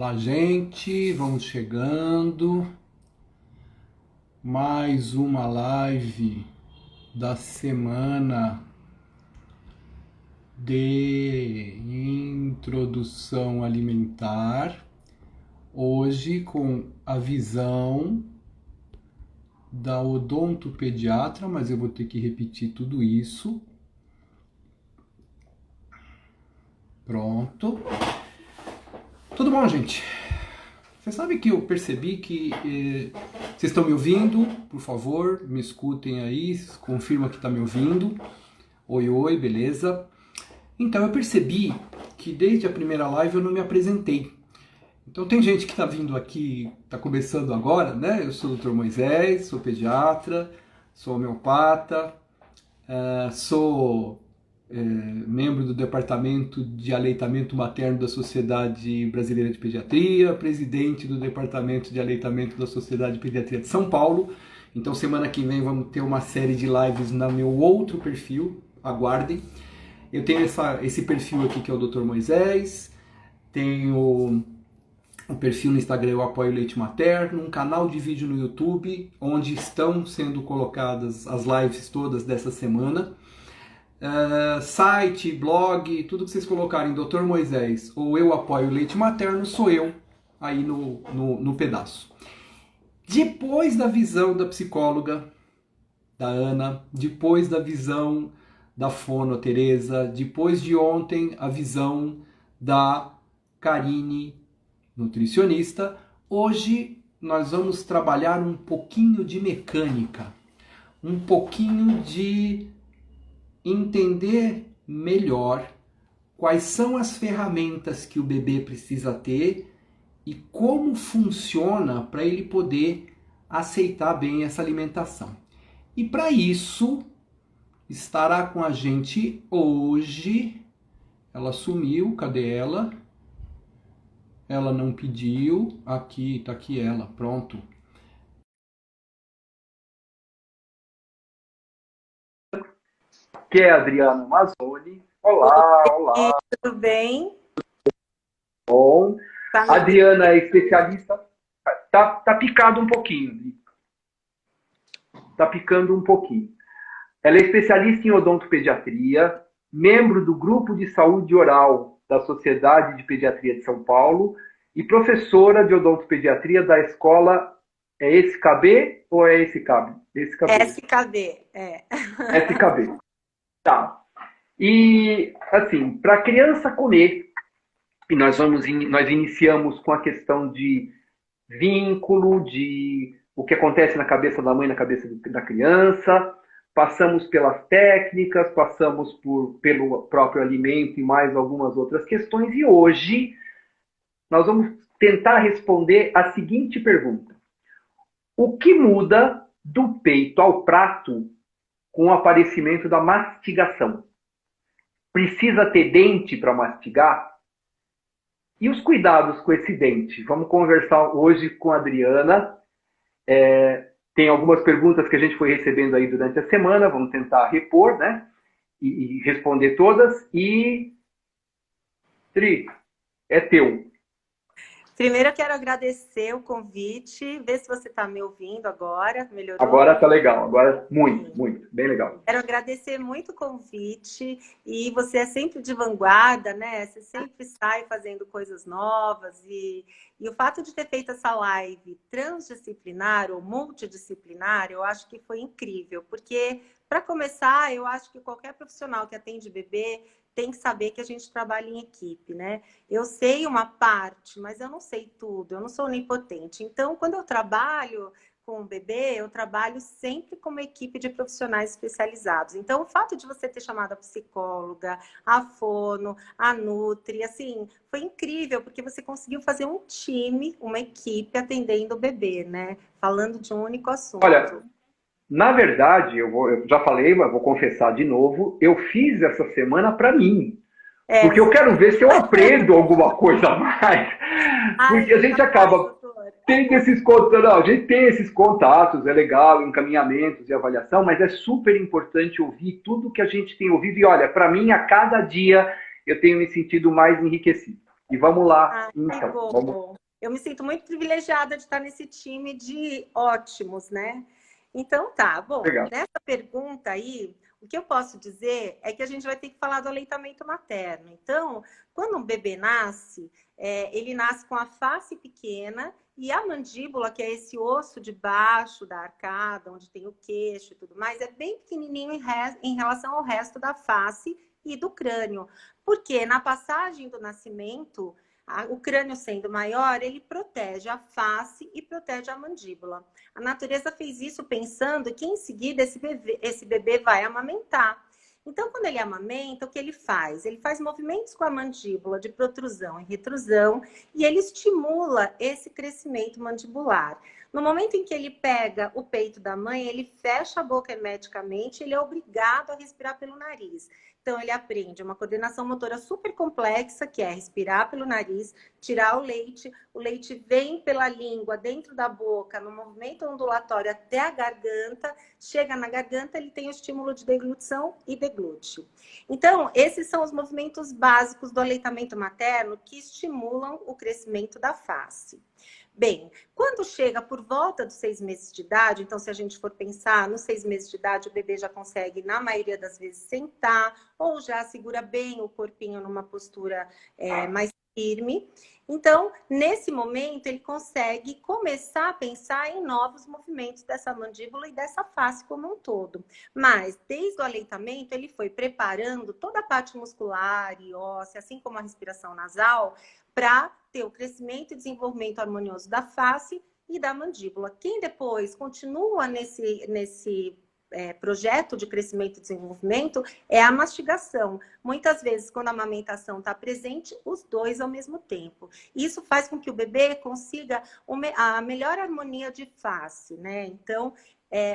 Olá, gente, vamos chegando. Mais uma live da semana de introdução alimentar. Hoje com a visão da odontopediatra, mas eu vou ter que repetir tudo isso. Pronto. Tudo bom, gente? Você sabe que eu percebi que vocês estão me ouvindo? Por favor, me escutem aí, confirma que está me ouvindo. Oi, oi, beleza? Então, eu percebi que desde a primeira live eu não me apresentei. Então, tem gente que está vindo aqui, está começando agora, né? Eu sou o Dr. Moisés, sou pediatra, sou homeopata, sou membro do Departamento de Aleitamento Materno da Sociedade Brasileira de Pediatria, presidente do Departamento de Aleitamento da Sociedade de Pediatria de São Paulo. Então, semana que vem vamos ter uma série de lives no meu outro perfil, aguardem. Eu tenho esse perfil aqui que é o Dr. Moisés, tenho um perfil no Instagram, eu apoio leite materno, um canal de vídeo no YouTube, onde estão sendo colocadas as lives todas dessa semana. Site, blog, tudo que vocês colocarem Dr. Moisés ou eu apoio leite materno, sou eu aí no pedaço. Depois da visão da psicóloga, da Ana, depois da visão da fono, a Tereza, depois de ontem a visão da Karine, nutricionista, hoje nós vamos trabalhar um pouquinho de mecânica, um pouquinho de entender melhor quais são as ferramentas que o bebê precisa ter e como funciona para ele poder aceitar bem essa alimentação. E para isso, estará com a gente hoje, ela sumiu, cadê ela? Ela não pediu, aqui, tá aqui ela, pronto. Que é a Adriana Mazzoni. Olá, olá. Tudo bem? Bom. A Adriana é especialista. Tá picado um pouquinho. Tá picando um pouquinho. Ela é especialista em odontopediatria, membro do Grupo de Saúde Oral da Sociedade de Pediatria de São Paulo e professora de odontopediatria da escola. É SKB ou é SKB? SKB, é. SKB. Tá. E, assim, para a criança comer, e nós iniciamos com a questão de vínculo, de o que acontece na cabeça da mãe, na cabeça da criança, passamos pelas técnicas, passamos pelo próprio alimento e mais algumas outras questões, e hoje nós vamos tentar responder a seguinte pergunta: o que muda do peito ao prato com o aparecimento da mastigação? Precisa ter dente para mastigar? E os cuidados com esse dente? Vamos conversar hoje com a Adriana. Tem algumas perguntas que a gente foi recebendo aí durante a semana, vamos tentar repor, né? E responder todas. E, Tri, é teu. Primeiro eu quero agradecer o convite, ver se você está me ouvindo agora, melhorou? Agora tá legal, agora muito, bem legal. Quero agradecer muito o convite, e você é sempre de vanguarda, né? Você sempre sai fazendo coisas novas, e o fato de ter feito essa live transdisciplinar ou multidisciplinar, eu acho que foi incrível, porque, para começar, eu acho que qualquer profissional que atende bebê tem que saber que a gente trabalha em equipe, né? Eu sei uma parte, mas eu não sei tudo, eu não sou onipotente. Então, quando eu trabalho com o bebê, eu trabalho sempre com uma equipe de profissionais especializados. Então, o fato de você ter chamado a psicóloga, a fono, a nutri, assim, foi incrível, porque você conseguiu fazer um time, uma equipe atendendo o bebê, né? Falando de um único assunto. Olha, na verdade, eu já falei, mas vou confessar de novo, eu fiz essa semana para mim. Porque eu quero ver se eu aprendo alguma coisa a mais. Porque a gente acaba tendo esses contatos. Não, a gente tem esses contatos, é legal, encaminhamentos e avaliação, mas é super importante ouvir tudo que a gente tem ouvido. E olha, para mim, a cada dia eu tenho me sentido mais enriquecido. E vamos lá, Que então. bom. Eu me sinto muito privilegiada de estar nesse time de ótimos, né? Então tá, bom, Legal. nessa pergunta aí, o que eu posso dizer é que a gente vai ter que falar do aleitamento materno. Então, quando um bebê nasce, ele nasce com a face pequena e a mandíbula, que é esse osso de baixo da arcada, onde tem o queixo e tudo mais, é bem pequenininho em relação ao resto da face e do crânio. Porque na passagem do nascimento, o crânio sendo maior, ele protege a face e protege a mandíbula. A natureza fez isso pensando que em seguida esse bebê vai amamentar. Então, quando ele amamenta, o que ele faz? Ele faz movimentos com a mandíbula de protrusão e retrusão e ele estimula esse crescimento mandibular. No momento em que ele pega o peito da mãe, ele fecha a boca hermeticamente, ele é obrigado a respirar pelo nariz. Então, ele aprende uma coordenação motora super complexa, que é respirar pelo nariz, tirar o leite vem pela língua, dentro da boca, no movimento ondulatório até a garganta, chega na garganta, ele tem o estímulo de deglutição e deglute. Então, esses são os movimentos básicos do aleitamento materno que estimulam o crescimento da face. Bem, quando chega por volta dos 6 meses de idade, então se a gente for pensar nos 6 meses de idade, o bebê já consegue, na maioria das vezes, sentar, ou já segura bem o corpinho numa postura mais firme. Então, nesse momento, ele consegue começar a pensar em novos movimentos dessa mandíbula e dessa face como um todo. Mas, desde o aleitamento, ele foi preparando toda a parte muscular e óssea, assim como a respiração nasal, para ter o crescimento e desenvolvimento harmonioso da face e da mandíbula. Quem depois continua nesse projeto de crescimento e desenvolvimento é a mastigação. Muitas vezes, quando a amamentação está presente, os dois ao mesmo tempo. Isso faz com que o bebê consiga a melhor harmonia de face, né? Então,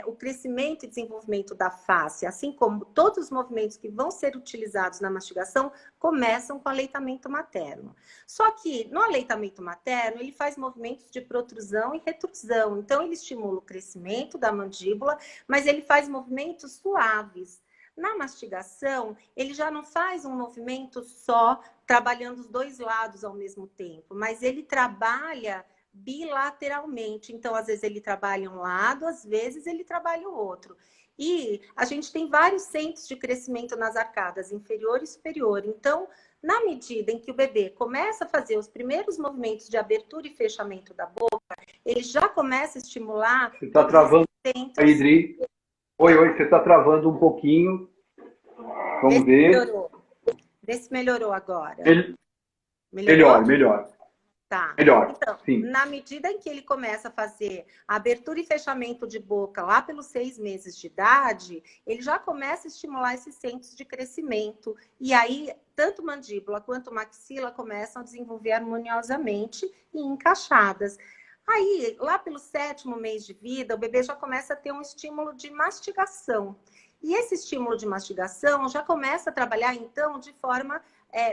o crescimento e desenvolvimento da face, assim como todos os movimentos que vão ser utilizados na mastigação, começam com o aleitamento materno. Só que no aleitamento materno, ele faz movimentos de protrusão e retrusão. Então, ele estimula o crescimento da mandíbula, mas ele faz movimentos suaves. Na mastigação, ele já não faz um movimento só, trabalhando os dois lados ao mesmo tempo, mas ele trabalha bilateralmente. Então, às vezes ele trabalha um lado, às vezes ele trabalha o outro. E a gente tem vários centros de crescimento nas arcadas, inferior e superior. Então, na medida em que o bebê começa a fazer os primeiros movimentos de abertura e fechamento da boca, ele já começa a estimular... Você está travando aí, Dri. Oi, você está travando um pouquinho. Vamos ver. Vê se melhorou agora. Melhor. Tá. Melhor, então, sim. Na medida em que ele começa a fazer abertura e fechamento de boca lá pelos 6 meses de idade, ele já começa a estimular esses centros de crescimento. E aí, tanto mandíbula quanto maxila começam a desenvolver harmoniosamente e encaixadas. Aí, lá pelo 7º mês de vida, o bebê já começa a ter um estímulo de mastigação. E esse estímulo de mastigação já começa a trabalhar, então, de forma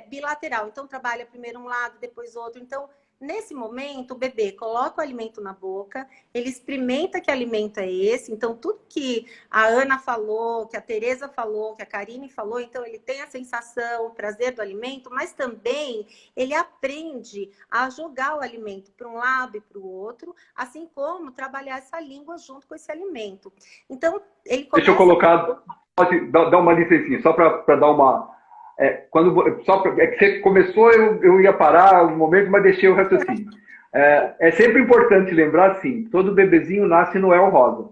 bilateral. Então, trabalha primeiro um lado, depois outro. Então, nesse momento, o bebê coloca o alimento na boca, ele experimenta que alimento é esse. Então, tudo que a Ana falou, que a Tereza falou, que a Karine falou, então ele tem a sensação, o prazer do alimento, mas também ele aprende a jogar o alimento para um lado e para o outro, assim como trabalhar essa língua junto com esse alimento. Então, ele começa... Deixa eu colocar, pode dar uma licencinha, só para dar uma... é que você começou, eu ia parar um momento, mas deixei o raciocínio. É sempre importante lembrar, assim, todo bebezinho nasce no El Rosa,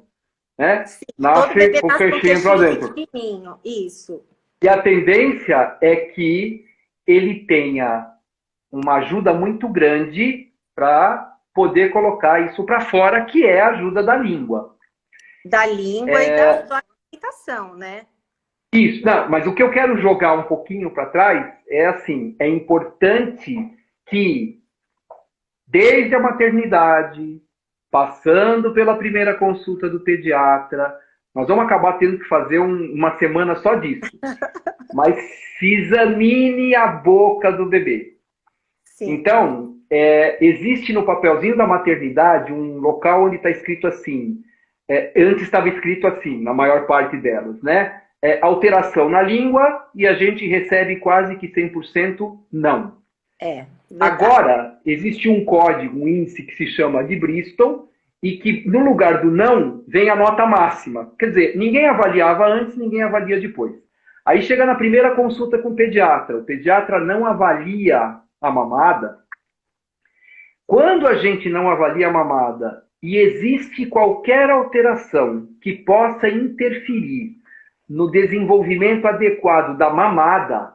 né? Sim, nasce com o queixinho para dentro. Isso. E a tendência é que ele tenha uma ajuda muito grande para poder colocar isso para fora, que é a ajuda da língua. Da língua e da alimentação, né? Isso, não, mas o que eu quero jogar um pouquinho para trás é assim, é importante que desde a maternidade, passando pela primeira consulta do pediatra, nós vamos acabar tendo que fazer uma semana só disso, mas se examine a boca do bebê. Sim. Então, existe no papelzinho da maternidade um local onde está escrito assim, antes estava escrito assim, na maior parte delas, né? Alteração na língua e a gente recebe quase que 100% não. Verdade. Agora, existe um código, um índice que se chama de Bristol, e que no lugar do não, vem a nota máxima. Quer dizer, ninguém avaliava antes, ninguém avalia depois. Aí chega na primeira consulta com o pediatra não avalia a mamada. Quando a gente não avalia a mamada e existe qualquer alteração que possa interferir no desenvolvimento adequado da mamada,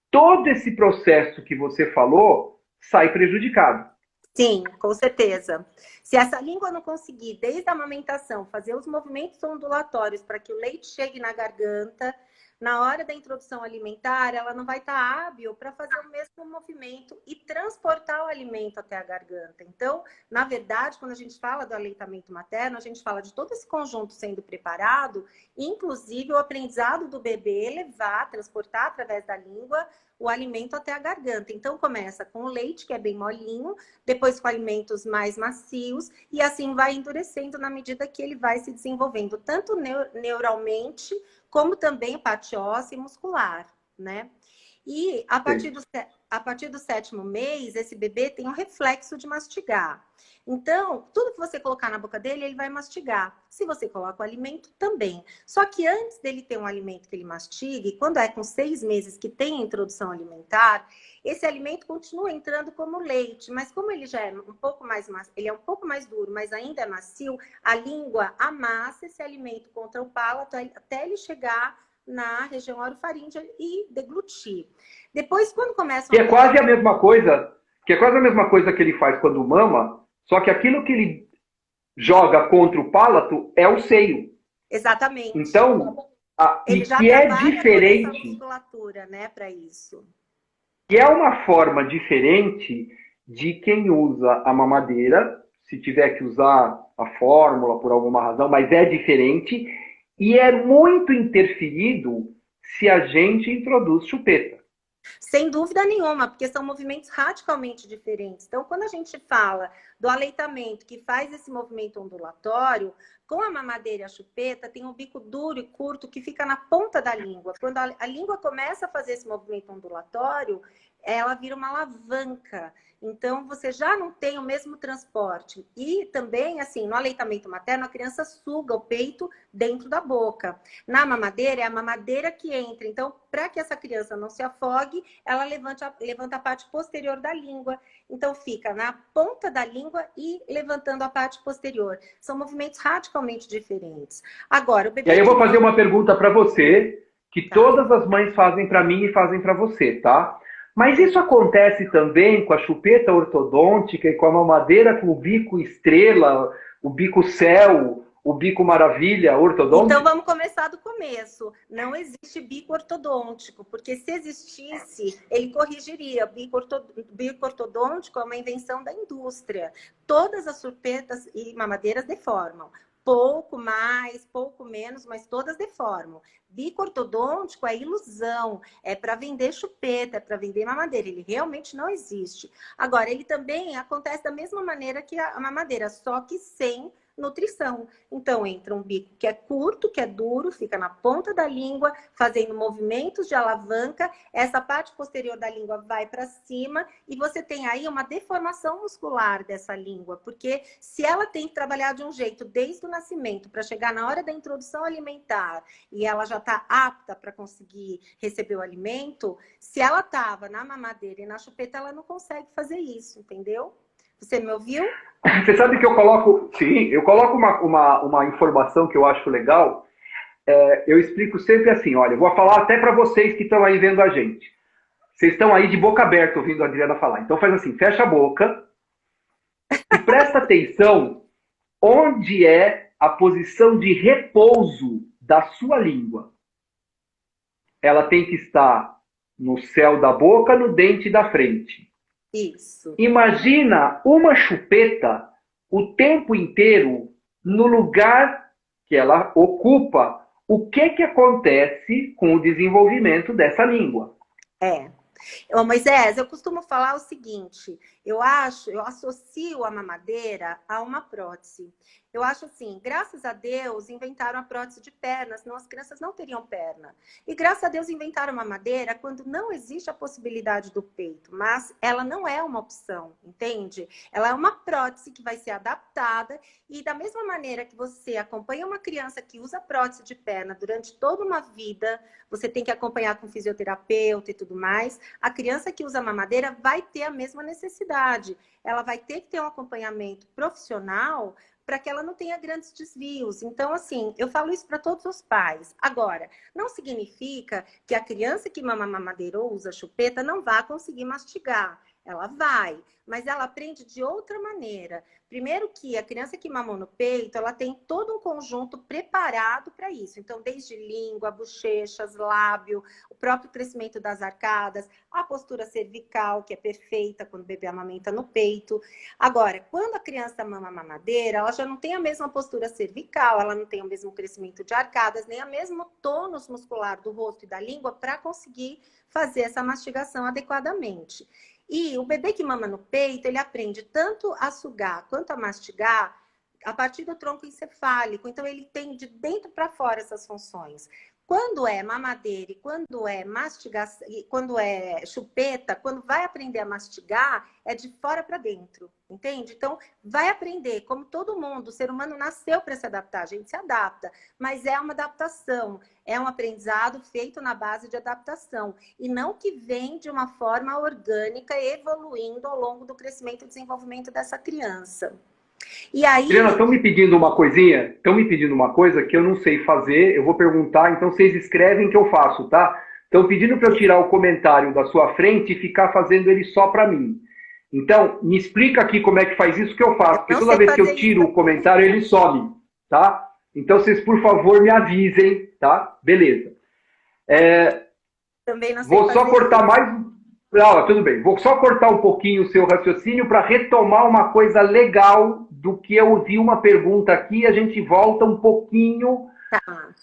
todo esse processo que você falou sai prejudicado. Sim, com certeza. Se essa língua não conseguir, desde a amamentação, fazer os movimentos ondulatórios para que o leite chegue na garganta, na hora da introdução alimentar, ela não vai estar hábil para fazer o mesmo movimento e transportar o alimento até a garganta. Então, na verdade, quando a gente fala do aleitamento materno, a gente fala de todo esse conjunto sendo preparado, inclusive o aprendizado do bebê levar, transportar através da língua o alimento até a garganta. Então, começa com o leite, que é bem molinho, depois com alimentos mais macios, e assim vai endurecendo na medida que ele vai se desenvolvendo, tanto neuralmente, como também parte óssea e muscular, né? E a partir do 7º mês, esse bebê tem um reflexo de mastigar. Então, tudo que você colocar na boca dele, ele vai mastigar. Se você coloca o alimento, também. Só que antes dele ter um alimento que ele mastigue, quando é com 6 meses que tem a introdução alimentar, esse alimento continua entrando como leite, mas como ele já é um pouco mais ele é um pouco mais duro, mas ainda é macio, a língua amassa esse alimento contra o palato até ele chegar na região orofaríngea e deglutir. Depois, quando começa Que é quase a mesma coisa, que ele faz quando mama, só que aquilo que ele joga contra o palato é o seio. Exatamente. Então, ele e já que é trabalha diferente, toda essa musculatura, né, para isso. que é uma forma diferente de quem usa a mamadeira, se tiver que usar a fórmula por alguma razão, mas é diferente e é muito interferido se a gente introduz chupeta. Sem dúvida nenhuma, porque são movimentos radicalmente diferentes. Então, quando a gente fala do aleitamento, que faz esse movimento ondulatório, com a mamadeira e a chupeta, tem um bico duro e curto que fica na ponta da língua. Quando a língua começa a fazer esse movimento ondulatório, ela vira uma alavanca. Então, você já não tem o mesmo transporte. E também, assim, no aleitamento materno, a criança suga o peito dentro da boca. Na mamadeira, é a mamadeira que entra. Então, para que essa criança não se afogue, ela levanta a parte posterior da língua. Então, fica na ponta da língua e levantando a parte posterior. São movimentos radicalmente diferentes. Agora, o bebê... E aí eu vou fazer uma pergunta para você, que todas as mães fazem para mim e fazem para você, tá? Mas isso acontece também com a chupeta ortodôntica e com a mamadeira com o bico estrela, o bico céu, o bico maravilha ortodôntico? Então vamos começar do começo. Não existe bico ortodôntico, porque se existisse, ele corrigiria. Bico ortodôntico é uma invenção da indústria. Todas as chupetas e mamadeiras deformam. Pouco mais, pouco menos, mas todas deformam. Bico ortodôntico é ilusão, é para vender chupeta, é para vender mamadeira. Ele realmente não existe. Agora, ele também acontece da mesma maneira que a mamadeira, só que sem nutrição. Então, entra um bico que é curto, que é duro, fica na ponta da língua, fazendo movimentos de alavanca. Essa parte posterior da língua vai para cima e você tem aí uma deformação muscular dessa língua, porque se ela tem que trabalhar de um jeito desde o nascimento para chegar na hora da introdução alimentar e ela já está apta para conseguir receber o alimento, se ela estava na mamadeira e na chupeta, ela não consegue fazer isso, entendeu? Você me ouviu? Você sabe que eu coloco uma informação que eu acho legal. Eu explico sempre assim, olha, eu vou falar até para vocês que estão aí vendo a gente. Vocês estão aí de boca aberta ouvindo a Adriana falar. Então faz assim, fecha a boca e presta atenção onde é a posição de repouso da sua língua. Ela tem que estar no céu da boca, no dente da frente. Isso. Imagina uma chupeta o tempo inteiro no lugar que ela ocupa. O que acontece com o desenvolvimento dessa língua? Ô, Moisés, eu costumo falar o seguinte, eu associo a mamadeira a uma prótese. Eu acho assim, graças a Deus inventaram a prótese de perna, senão as crianças não teriam perna. E graças a Deus inventaram a mamadeira quando não existe a possibilidade do peito, mas ela não é uma opção, entende? Ela é uma prótese que vai ser adaptada e da mesma maneira que você acompanha uma criança que usa prótese de perna durante toda uma vida, você tem que acompanhar com fisioterapeuta e tudo mais, a criança que usa mamadeira vai ter a mesma necessidade. Ela vai ter que ter um acompanhamento profissional para que ela não tenha grandes desvios. Então, assim, eu falo isso para todos os pais. Agora, não significa que a criança que mama mamadeira ou usa chupeta não vá conseguir mastigar. Ela vai, mas ela aprende de outra maneira. Primeiro que a criança que mamou no peito, ela tem todo um conjunto preparado para isso. Então, desde língua, bochechas, lábio, o próprio crescimento das arcadas, a postura cervical, que é perfeita quando o bebê amamenta no peito. Agora, quando a criança mama mamadeira, ela já não tem a mesma postura cervical, ela não tem o mesmo crescimento de arcadas, nem o mesmo tônus muscular do rosto e da língua para conseguir fazer essa mastigação adequadamente. E o bebê que mama no peito, ele aprende tanto a sugar quanto a mastigar a partir do tronco encefálico. Então, ele tem de dentro para fora essas funções. Quando é mamadeira e quando é mastigação, quando é chupeta, quando vai aprender a mastigar, é de fora para dentro, entende? Então, vai aprender, como todo mundo, o ser humano nasceu para se adaptar, a gente se adapta, mas é uma adaptação, é um aprendizado feito na base de adaptação, e não que vem de uma forma orgânica, evoluindo ao longo do crescimento e desenvolvimento dessa criança. E aí... Adriana, estão me pedindo uma coisinha, estão me pedindo uma coisa que eu não sei fazer, eu vou perguntar, então vocês escrevem que eu faço, tá? Estão pedindo para eu tirar o comentário da sua frente e ficar fazendo ele só para mim. Então, me explica aqui como é que faz isso que eu faço, porque toda vez que eu tiro o comentário, ele some, tá? Então, vocês, por favor, me avisem, tá? Beleza. Também não sei vou só cortar mais... Não, tudo bem. Vou só cortar um pouquinho o seu raciocínio para retomar uma coisa legal do que eu ouvi uma pergunta aqui. A gente volta um pouquinho,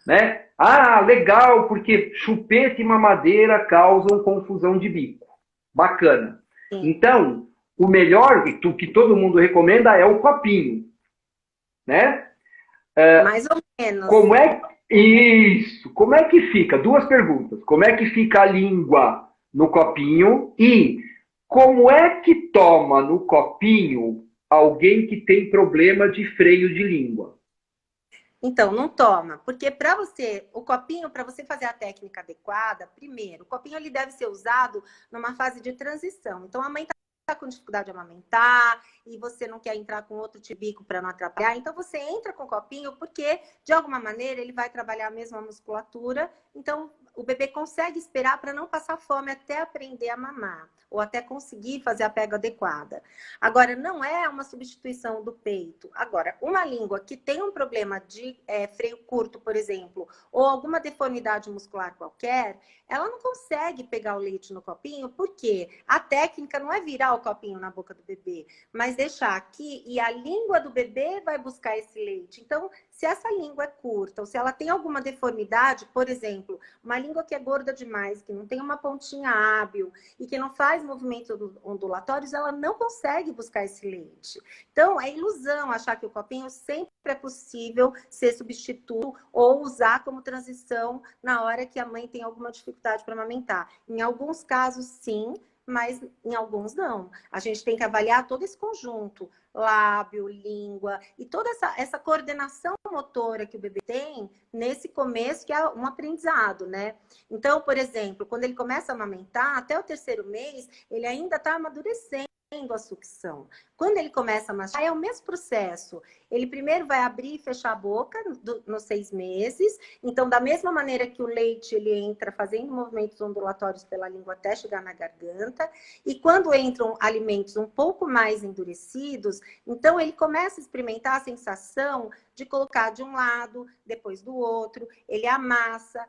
né? Ah, legal, porque chupeta e mamadeira causam confusão de bico. Bacana. Sim. Então, o melhor que todo mundo recomenda é o copinho, né? Mais ou menos. Como é isso? Como é que fica? Duas perguntas. Como é que fica a língua no copinho e como é que toma no copinho alguém que tem problema de freio de língua? Então, não toma, porque para você, o copinho, para você fazer a técnica adequada, primeiro, o copinho ele deve ser usado numa fase de transição. Então, a mãe está com dificuldade de amamentar e você não quer entrar com outro tibico para não atrapalhar, então você entra com o copinho porque, de alguma maneira, ele vai trabalhar a mesma musculatura, então o bebê consegue esperar para não passar fome até aprender a mamar, ou até conseguir fazer a pega adequada. Agora, não é uma substituição do peito. Agora, uma língua que tem um problema de freio curto, por exemplo, ou alguma deformidade muscular qualquer, ela não consegue pegar o leite no copinho, porque a técnica não é virar o copinho na boca do bebê, mas deixar aqui e a língua do bebê vai buscar esse leite. Então, se essa língua é curta ou se ela tem alguma deformidade, por exemplo, uma língua que é gorda demais, que não tem uma pontinha hábil e que não faz movimentos ondulatórios, ela não consegue buscar esse leite. Então, é ilusão achar que o copinho sempre é possível ser substituto ou usar como transição na hora que a mãe tem alguma dificuldade para amamentar. Em alguns casos, sim, mas em alguns não. A gente tem que avaliar todo esse conjunto, lábio, língua e toda essa coordenação motora que o bebê tem nesse começo, que é um aprendizado, né? Então, por exemplo, quando ele começa a amamentar, até o 3º mês, ele ainda está amadurecendo a sucção. Quando ele começa a mastigar, é o mesmo processo. Ele primeiro vai abrir e fechar a boca nos 6 meses. Então, da mesma maneira que o leite, ele entra fazendo movimentos ondulatórios pela língua até chegar na garganta. E quando entram alimentos um pouco mais endurecidos, então ele começa a experimentar a sensação de colocar de um lado, depois do outro. Ele amassa,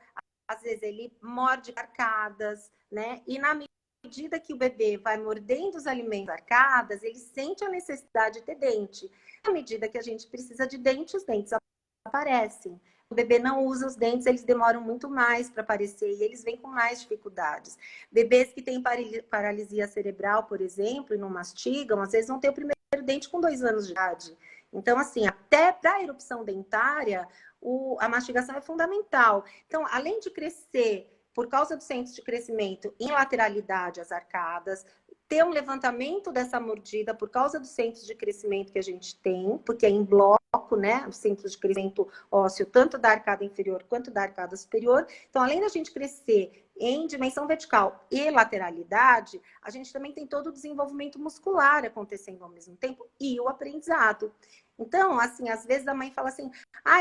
às vezes ele morde arcadas, né? E na medida que o bebê vai mordendo os alimentos arcadas, ele sente a necessidade de ter dente. À medida que a gente precisa de dente, os dentes aparecem. O bebê não usa os dentes, eles demoram muito mais para aparecer e eles vêm com mais dificuldades. Bebês que têm paralisia cerebral, por exemplo, e não mastigam, às vezes vão ter o primeiro dente com 2 anos de idade. Então, assim, até para a erupção dentária, a mastigação é fundamental. Então, além de crescer por causa dos centros de crescimento em lateralidade, as arcadas, ter um levantamento dessa mordida por causa dos centros de crescimento que a gente tem, porque é em bloco, né? Os centros de crescimento ósseo, tanto da arcada inferior quanto da arcada superior. Então, além da gente crescer em dimensão vertical e lateralidade, a gente também tem todo o desenvolvimento muscular acontecendo ao mesmo tempo e o aprendizado. Então, assim, às vezes a mãe fala assim,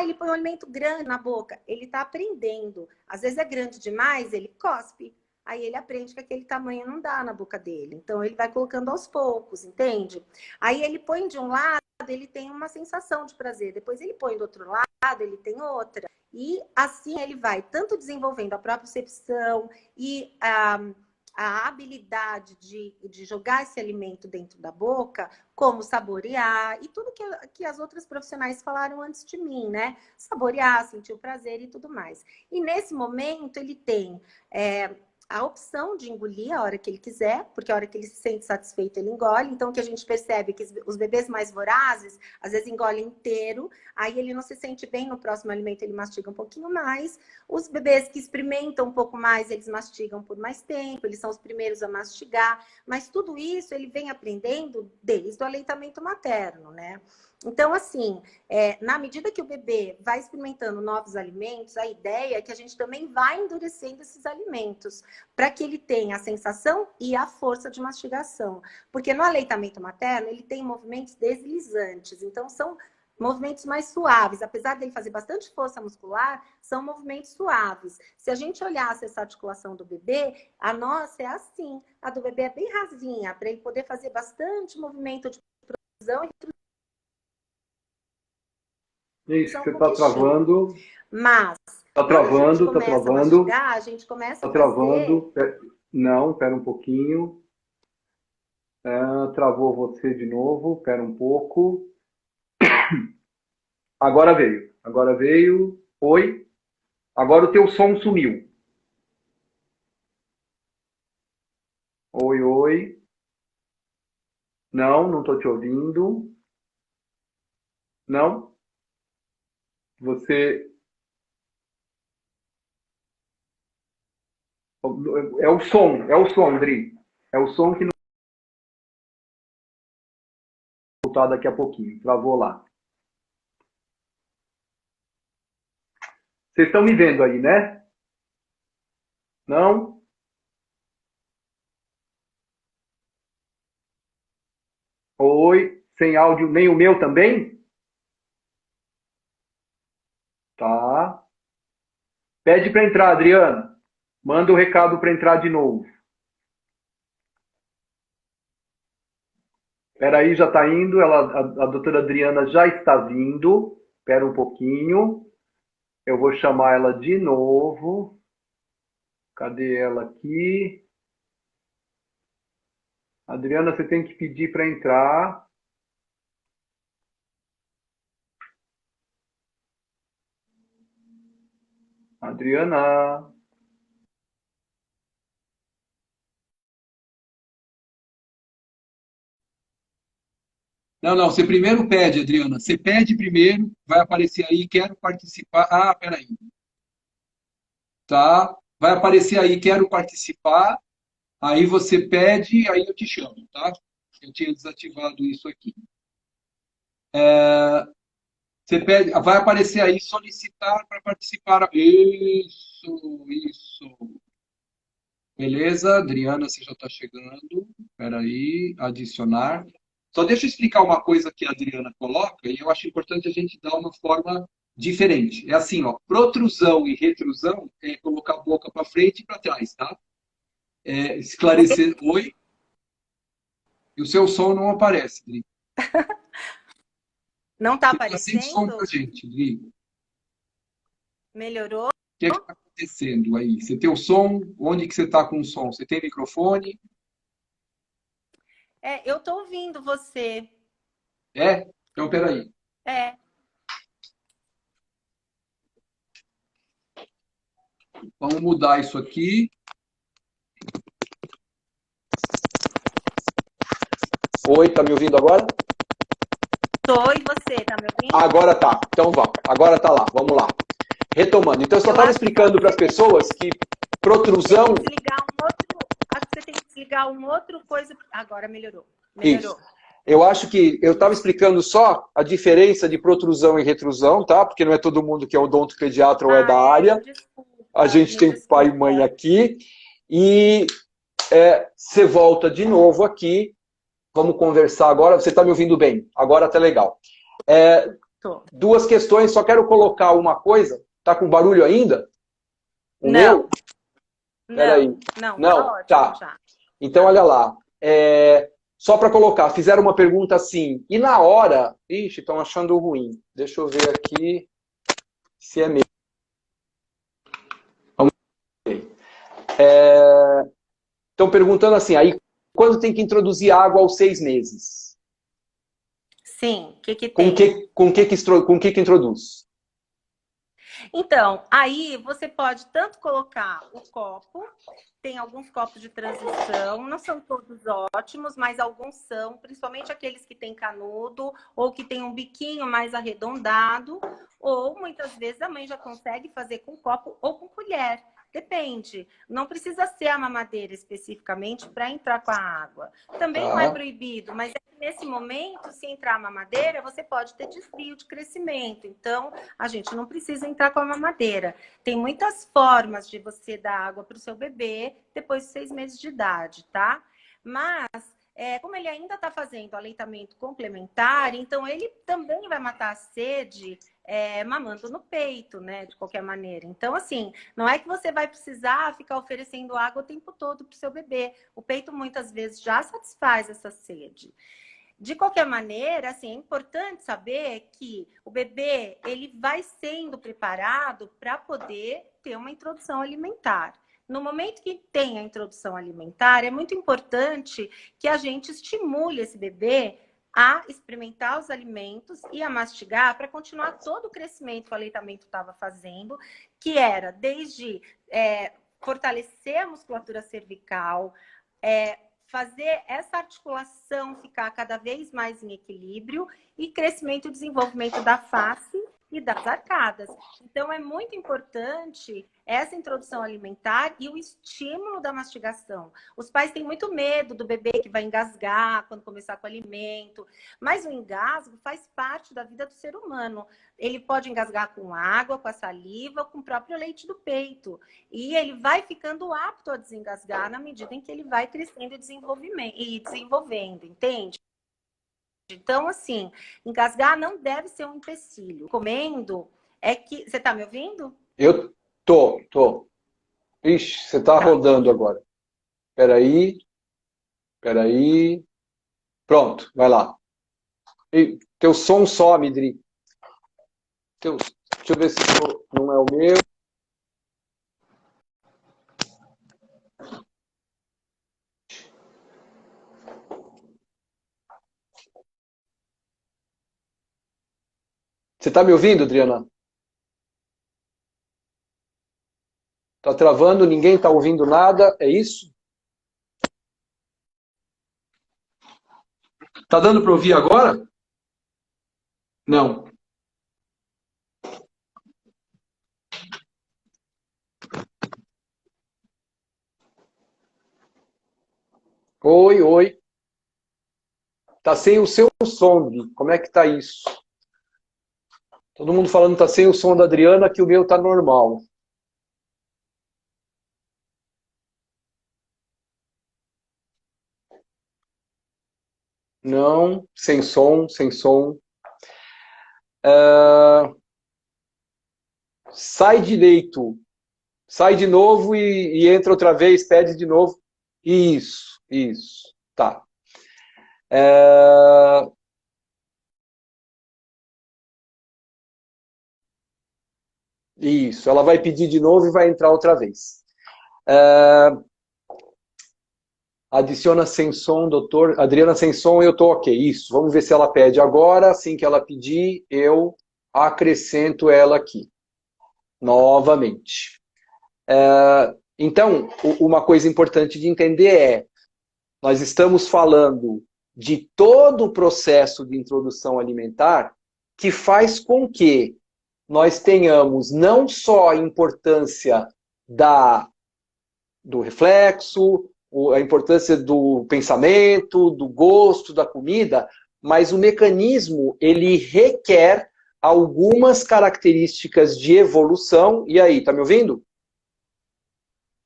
ele põe um alimento grande na boca, ele tá aprendendo. Às vezes é grande demais, ele cospe. Aí ele aprende que aquele tamanho não dá na boca dele. Então, ele vai colocando aos poucos, entende? Aí ele põe de um lado, ele tem uma sensação de prazer. Depois ele põe do outro lado, ele tem outra. E assim ele vai tanto desenvolvendo a propriocepção e a habilidade de jogar esse alimento dentro da boca, como saborear e tudo que as outras profissionais falaram antes de mim, né? Saborear, sentir o prazer e tudo mais. E nesse momento ele tem a opção de engolir a hora que ele quiser, porque a hora que ele se sente satisfeito, ele engole. Então, o que a gente percebe é que os bebês mais vorazes, às vezes engolem inteiro, aí ele não se sente bem no próximo alimento, ele mastiga um pouquinho mais. Os bebês que experimentam um pouco mais, eles mastigam por mais tempo, eles são os primeiros a mastigar. Mas tudo isso ele vem aprendendo desde o aleitamento materno, né? Então, assim, na medida que o bebê vai experimentando novos alimentos, a ideia é que a gente também vai endurecendo esses alimentos, para que ele tenha a sensação e a força de mastigação. Porque no aleitamento materno, ele tem movimentos deslizantes, então são movimentos mais suaves. Apesar dele fazer bastante força muscular, são movimentos suaves. Se a gente olhasse essa articulação do bebê, a nossa é assim, a do bebê é bem rasinha, para ele poder fazer bastante movimento de protusão e Isso, você um está pouquinho. travando. Mas, Está travando, está travando. mastigar, a gente começa Está a fazer... travando. Não, espera um pouquinho. Travou você de novo. Espera um pouco. Agora veio. Agora veio. Oi. Agora o teu som sumiu. Oi, oi. Não, não estou te ouvindo. Não. Você... É o som, Dri. É o som que não vai voltar daqui a pouquinho. Travou lá. Vocês estão me vendo aí, né? Não? Oi. Sem áudio, nem o meu também? Tá. Pede para entrar, Adriana. Manda o recado para entrar de novo. Espera aí, já está indo. A doutora Adriana já está vindo. Espera um pouquinho. Eu vou chamar ela de novo. Cadê ela aqui? Adriana, você tem que pedir para entrar. Adriana. Não, não, você primeiro pede, Adriana. Você pede primeiro, vai aparecer aí, quero participar. Ah, peraí. Tá? Vai aparecer aí, quero participar. Aí você pede, aí eu te chamo, tá? Eu tinha desativado isso aqui. Você pede, vai aparecer aí, solicitar para participar. Isso. Beleza, Adriana, você já está chegando. Espera aí, adicionar. Só deixa eu explicar uma coisa que a Adriana coloca, e eu acho importante a gente dar uma forma diferente. É assim, ó, protrusão e retrusão é colocar a boca para frente e para trás, tá? Esclarecer, oi, e o seu som não aparece, Dri. Não está Você está sem som aparecendo? para gente, Dri. O Melhorou? que é que está acontecendo aí? Você tem o som? Onde que você está com o som? Você tem microfone? Eu estou ouvindo você. É? Então, peraí. É. Vamos mudar isso aqui. Oi, tá me ouvindo agora? Tô, e você, tá me ouvindo? Agora tá. Então vamos. Agora tá lá. Vamos lá. Retomando. Então, eu só estava explicando para as pessoas que protrusão... Acho que você tem que desligar um outro coisa. Agora melhorou. Isso. Eu acho que eu estava explicando só a diferença de protrusão e retrusão, tá? Porque não é todo mundo que é odontopediatra ou é da área. Desculpa, A gente tem pai e mãe aqui. E você volta de novo aqui. Vamos conversar agora. Você está me ouvindo bem? Agora está legal. Duas questões, só quero colocar uma coisa. Tá com barulho ainda? O meu? Peraí. Não? Tá. Já. Então, olha lá. Só para colocar, fizeram uma pergunta assim, e na hora... Ixi, estão achando ruim. Deixa eu ver aqui se é mesmo. Estão perguntando assim, aí quando tem que introduzir água aos 6 meses? Sim, o que tem? Com que introduz? Então, aí você pode tanto colocar o copo, tem alguns copos de transição, não são todos ótimos, mas alguns são, principalmente aqueles que têm canudo ou que tem um biquinho mais arredondado, ou muitas vezes a mãe já consegue fazer com copo ou com colher. Depende. Não precisa ser a mamadeira especificamente para entrar com a água. Também não é proibido, mas nesse momento, se entrar a mamadeira, você pode ter desvio de crescimento. Então, a gente não precisa entrar com a mamadeira. Tem muitas formas de você dar água para o seu bebê depois de 6 meses de idade, tá? Mas, como ele ainda está fazendo aleitamento complementar, então ele também vai matar a sede mamando no peito, né? De qualquer maneira. Então, assim, não é que você vai precisar ficar oferecendo água o tempo todo para o seu bebê. O peito, muitas vezes, já satisfaz essa sede. De qualquer maneira, assim, é importante saber que o bebê ele vai sendo preparado para poder ter uma introdução alimentar. No momento que tem a introdução alimentar, é muito importante que a gente estimule esse bebê a experimentar os alimentos e a mastigar para continuar todo o crescimento que o aleitamento estava fazendo, que era desde fortalecer a musculatura cervical, fazer essa articulação ficar cada vez mais em equilíbrio e crescimento e desenvolvimento da face e das arcadas. Então, é muito importante essa introdução alimentar e o estímulo da mastigação. Os pais têm muito medo do bebê que vai engasgar quando começar com o alimento, mas o engasgo faz parte da vida do ser humano. Ele pode engasgar com água, com a saliva, com o próprio leite do peito. E ele vai ficando apto a desengasgar na medida em que ele vai crescendo e desenvolvendo, entende? Então, assim, engasgar não deve ser um empecilho. Recomendo é que... Você tá me ouvindo? Eu tô. Ixi, você tá rodando agora. Peraí. Pronto, vai lá. Teu som some, Dri. Deixa eu ver se não é o meu. Você tá me ouvindo, Adriana? Tá travando, ninguém tá ouvindo nada, é isso? Tá dando para ouvir agora? Não. Oi. Tá sem o seu som, Dri. Como é que tá isso? Todo mundo falando que tá sem o som da Adriana, que o meu tá normal. Não, sem som. Sai direito. Sai de novo e entra outra vez, pede de novo. Isso. Tá. Isso, ela vai pedir de novo e vai entrar outra vez. Adiciona sem som, doutor. Adriana sem som, eu tô ok. Isso, vamos ver se ela pede agora. Assim que ela pedir, eu acrescento ela aqui. Novamente. Então, uma coisa importante de entender é, nós estamos falando de todo o processo de introdução alimentar que faz com que nós tenhamos não só a importância do reflexo, a importância do pensamento, do gosto, da comida, mas o mecanismo, ele requer algumas características de evolução. E aí, tá me ouvindo?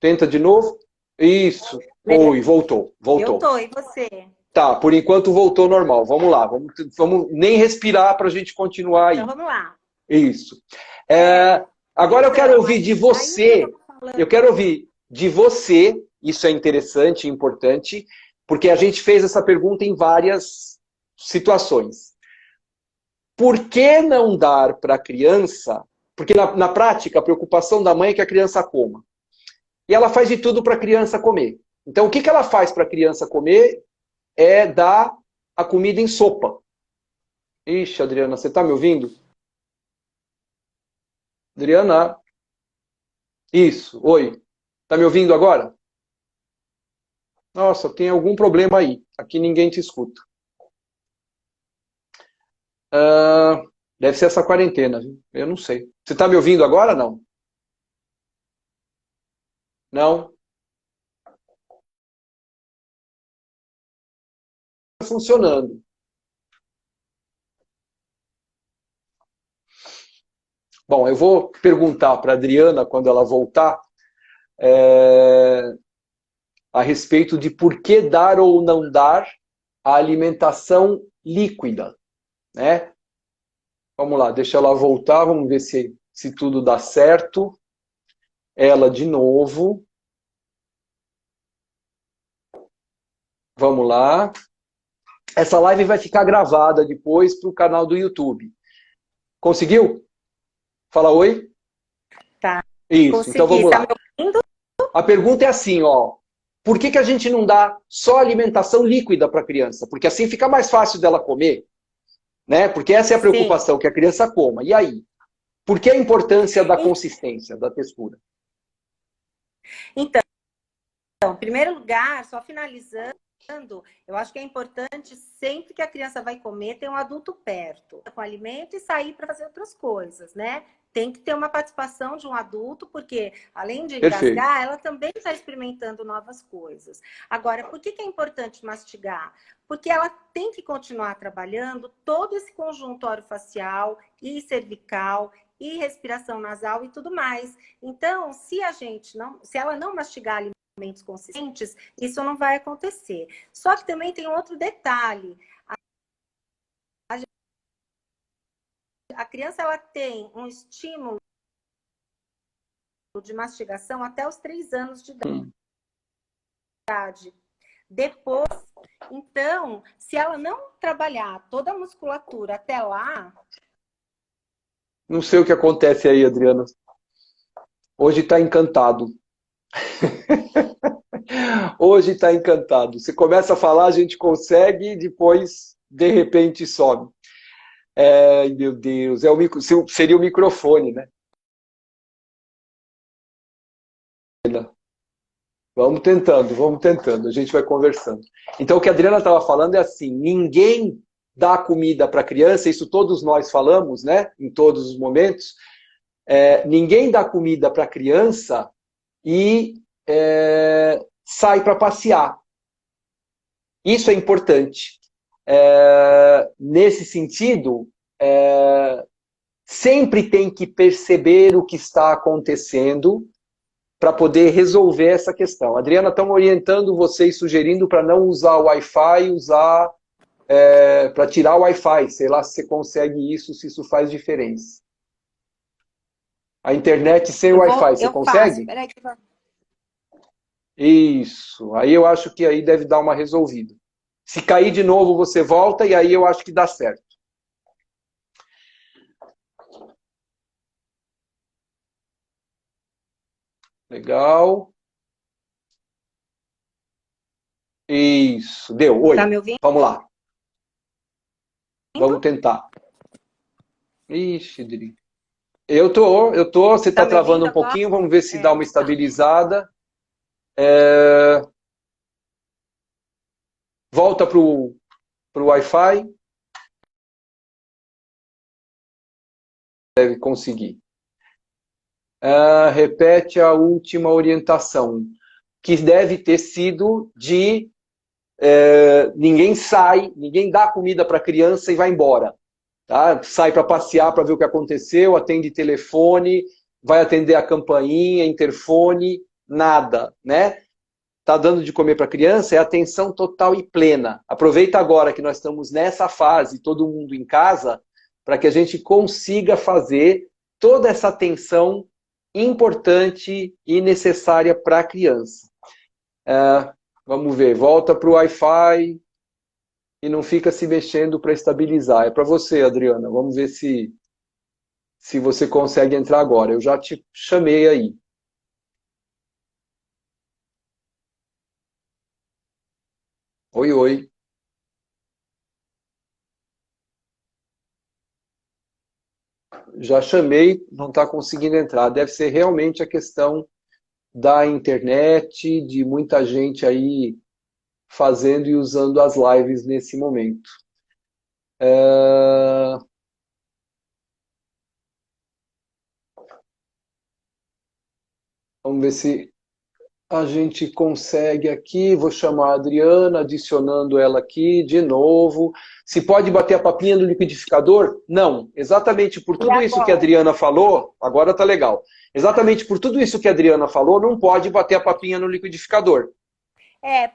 Tenta de novo. Isso. Oi, voltou. Eu tô, e você? Tá, por enquanto voltou normal. Vamos lá, vamos nem respirar para a gente continuar aí. Então vamos lá. Isso. Agora eu quero ouvir de você. Eu quero ouvir de você. Isso é interessante e importante, porque a gente fez essa pergunta em várias situações. Por que não dar para a criança? Porque na prática a preocupação da mãe é que a criança coma. E ela faz de tudo para a criança comer. Então o que ela faz para a criança comer é dar a comida em sopa. Ixi, Adriana, você está me ouvindo? Adriana? Isso, oi. Está me ouvindo agora? Nossa, tem algum problema aí. Aqui ninguém te escuta. Deve ser essa quarentena, viu? Eu não sei. Você está me ouvindo agora, não? Não? Está funcionando. Bom, eu vou perguntar para a Adriana, quando ela voltar, a respeito de por que dar ou não dar a alimentação líquida, né? Vamos lá, deixa ela voltar, vamos ver se tudo dá certo. Ela de novo. Vamos lá. Essa live vai ficar gravada depois para o canal do YouTube. Conseguiu? Fala oi. Tá. Isso, Consegui. então vamos lá. Tá me ouvindo? A pergunta é assim, ó. Por que a gente não dá só alimentação líquida para a criança? Porque assim fica mais fácil dela comer, né? Porque essa é a preocupação, que a criança coma. E aí? Por que a importância da consistência, da textura? Então, em primeiro lugar, só finalizando, eu acho que é importante, sempre que a criança vai comer, ter um adulto perto, com alimento e sair para fazer outras coisas, né? Tem que ter uma participação de um adulto, porque além de engasgar, ela também está experimentando novas coisas. Agora, por que é importante mastigar? Porque ela tem que continuar trabalhando todo esse conjunto orofacial e cervical e respiração nasal e tudo mais. Então, se ela não mastigar alimentos consistentes, isso não vai acontecer. Só que também tem outro detalhe. A criança ela tem um estímulo de mastigação até os 3 anos de idade. Depois, então, se ela não trabalhar toda a musculatura até lá... Não sei o que acontece aí, Adriana. Hoje está encantado. Hoje está encantado. Você começa a falar, a gente consegue, e depois, de repente, some. Meu Deus, seria o microfone, né? Vamos tentando, a gente vai conversando. Então, o que a Adriana estava falando é assim, ninguém dá comida para a criança, isso todos nós falamos, né? Em todos os momentos. Ninguém dá comida para a criança e sai para passear. Isso é importante. Nesse sentido, sempre tem que perceber o que está acontecendo para poder resolver essa questão. Adriana, estão orientando vocês, sugerindo para não usar o Wi-Fi, para tirar o Wi-Fi. Sei lá se você consegue isso, se isso faz diferença. A internet sem Wi-Fi, você consegue? Peraí que eu... Isso. Aí eu acho que aí deve dar uma resolvida. Se cair de novo, você volta e aí eu acho que dá certo. Legal. Isso. Deu. Oi. Tá me ouvindo? Vamos lá. Vamos tentar. Ixi, Dri. Você está me travando ouvindo um pouquinho, agora? vamos ver se dá uma Tá. estabilizada. Volta para o Wi-Fi. Deve conseguir. Repete a última orientação, que deve ter sido de ninguém sai, ninguém dá comida para a criança e vai embora. Tá? Sai para passear para ver o que aconteceu, atende telefone, vai atender a campainha, interfone, nada, né? Tá dando de comer para a criança é atenção total e plena. Aproveita agora que nós estamos nessa fase, todo mundo em casa, para que a gente consiga fazer toda essa atenção importante e necessária para a criança. Vamos ver, volta para o Wi-Fi e não fica se mexendo para estabilizar. É para você, Adriana. Vamos ver se você consegue entrar agora. Eu já te chamei aí. Oi, oi. Já chamei, não está conseguindo entrar. Deve ser realmente a questão da internet, de muita gente aí fazendo e usando as lives nesse momento. Vamos ver se a gente consegue aqui. Vou chamar a Adriana, adicionando ela aqui de novo. Se pode bater a papinha no liquidificador? Não. Exatamente por tudo isso que a Adriana falou, agora tá legal. Exatamente por tudo isso que a Adriana falou, não pode bater a papinha no liquidificador.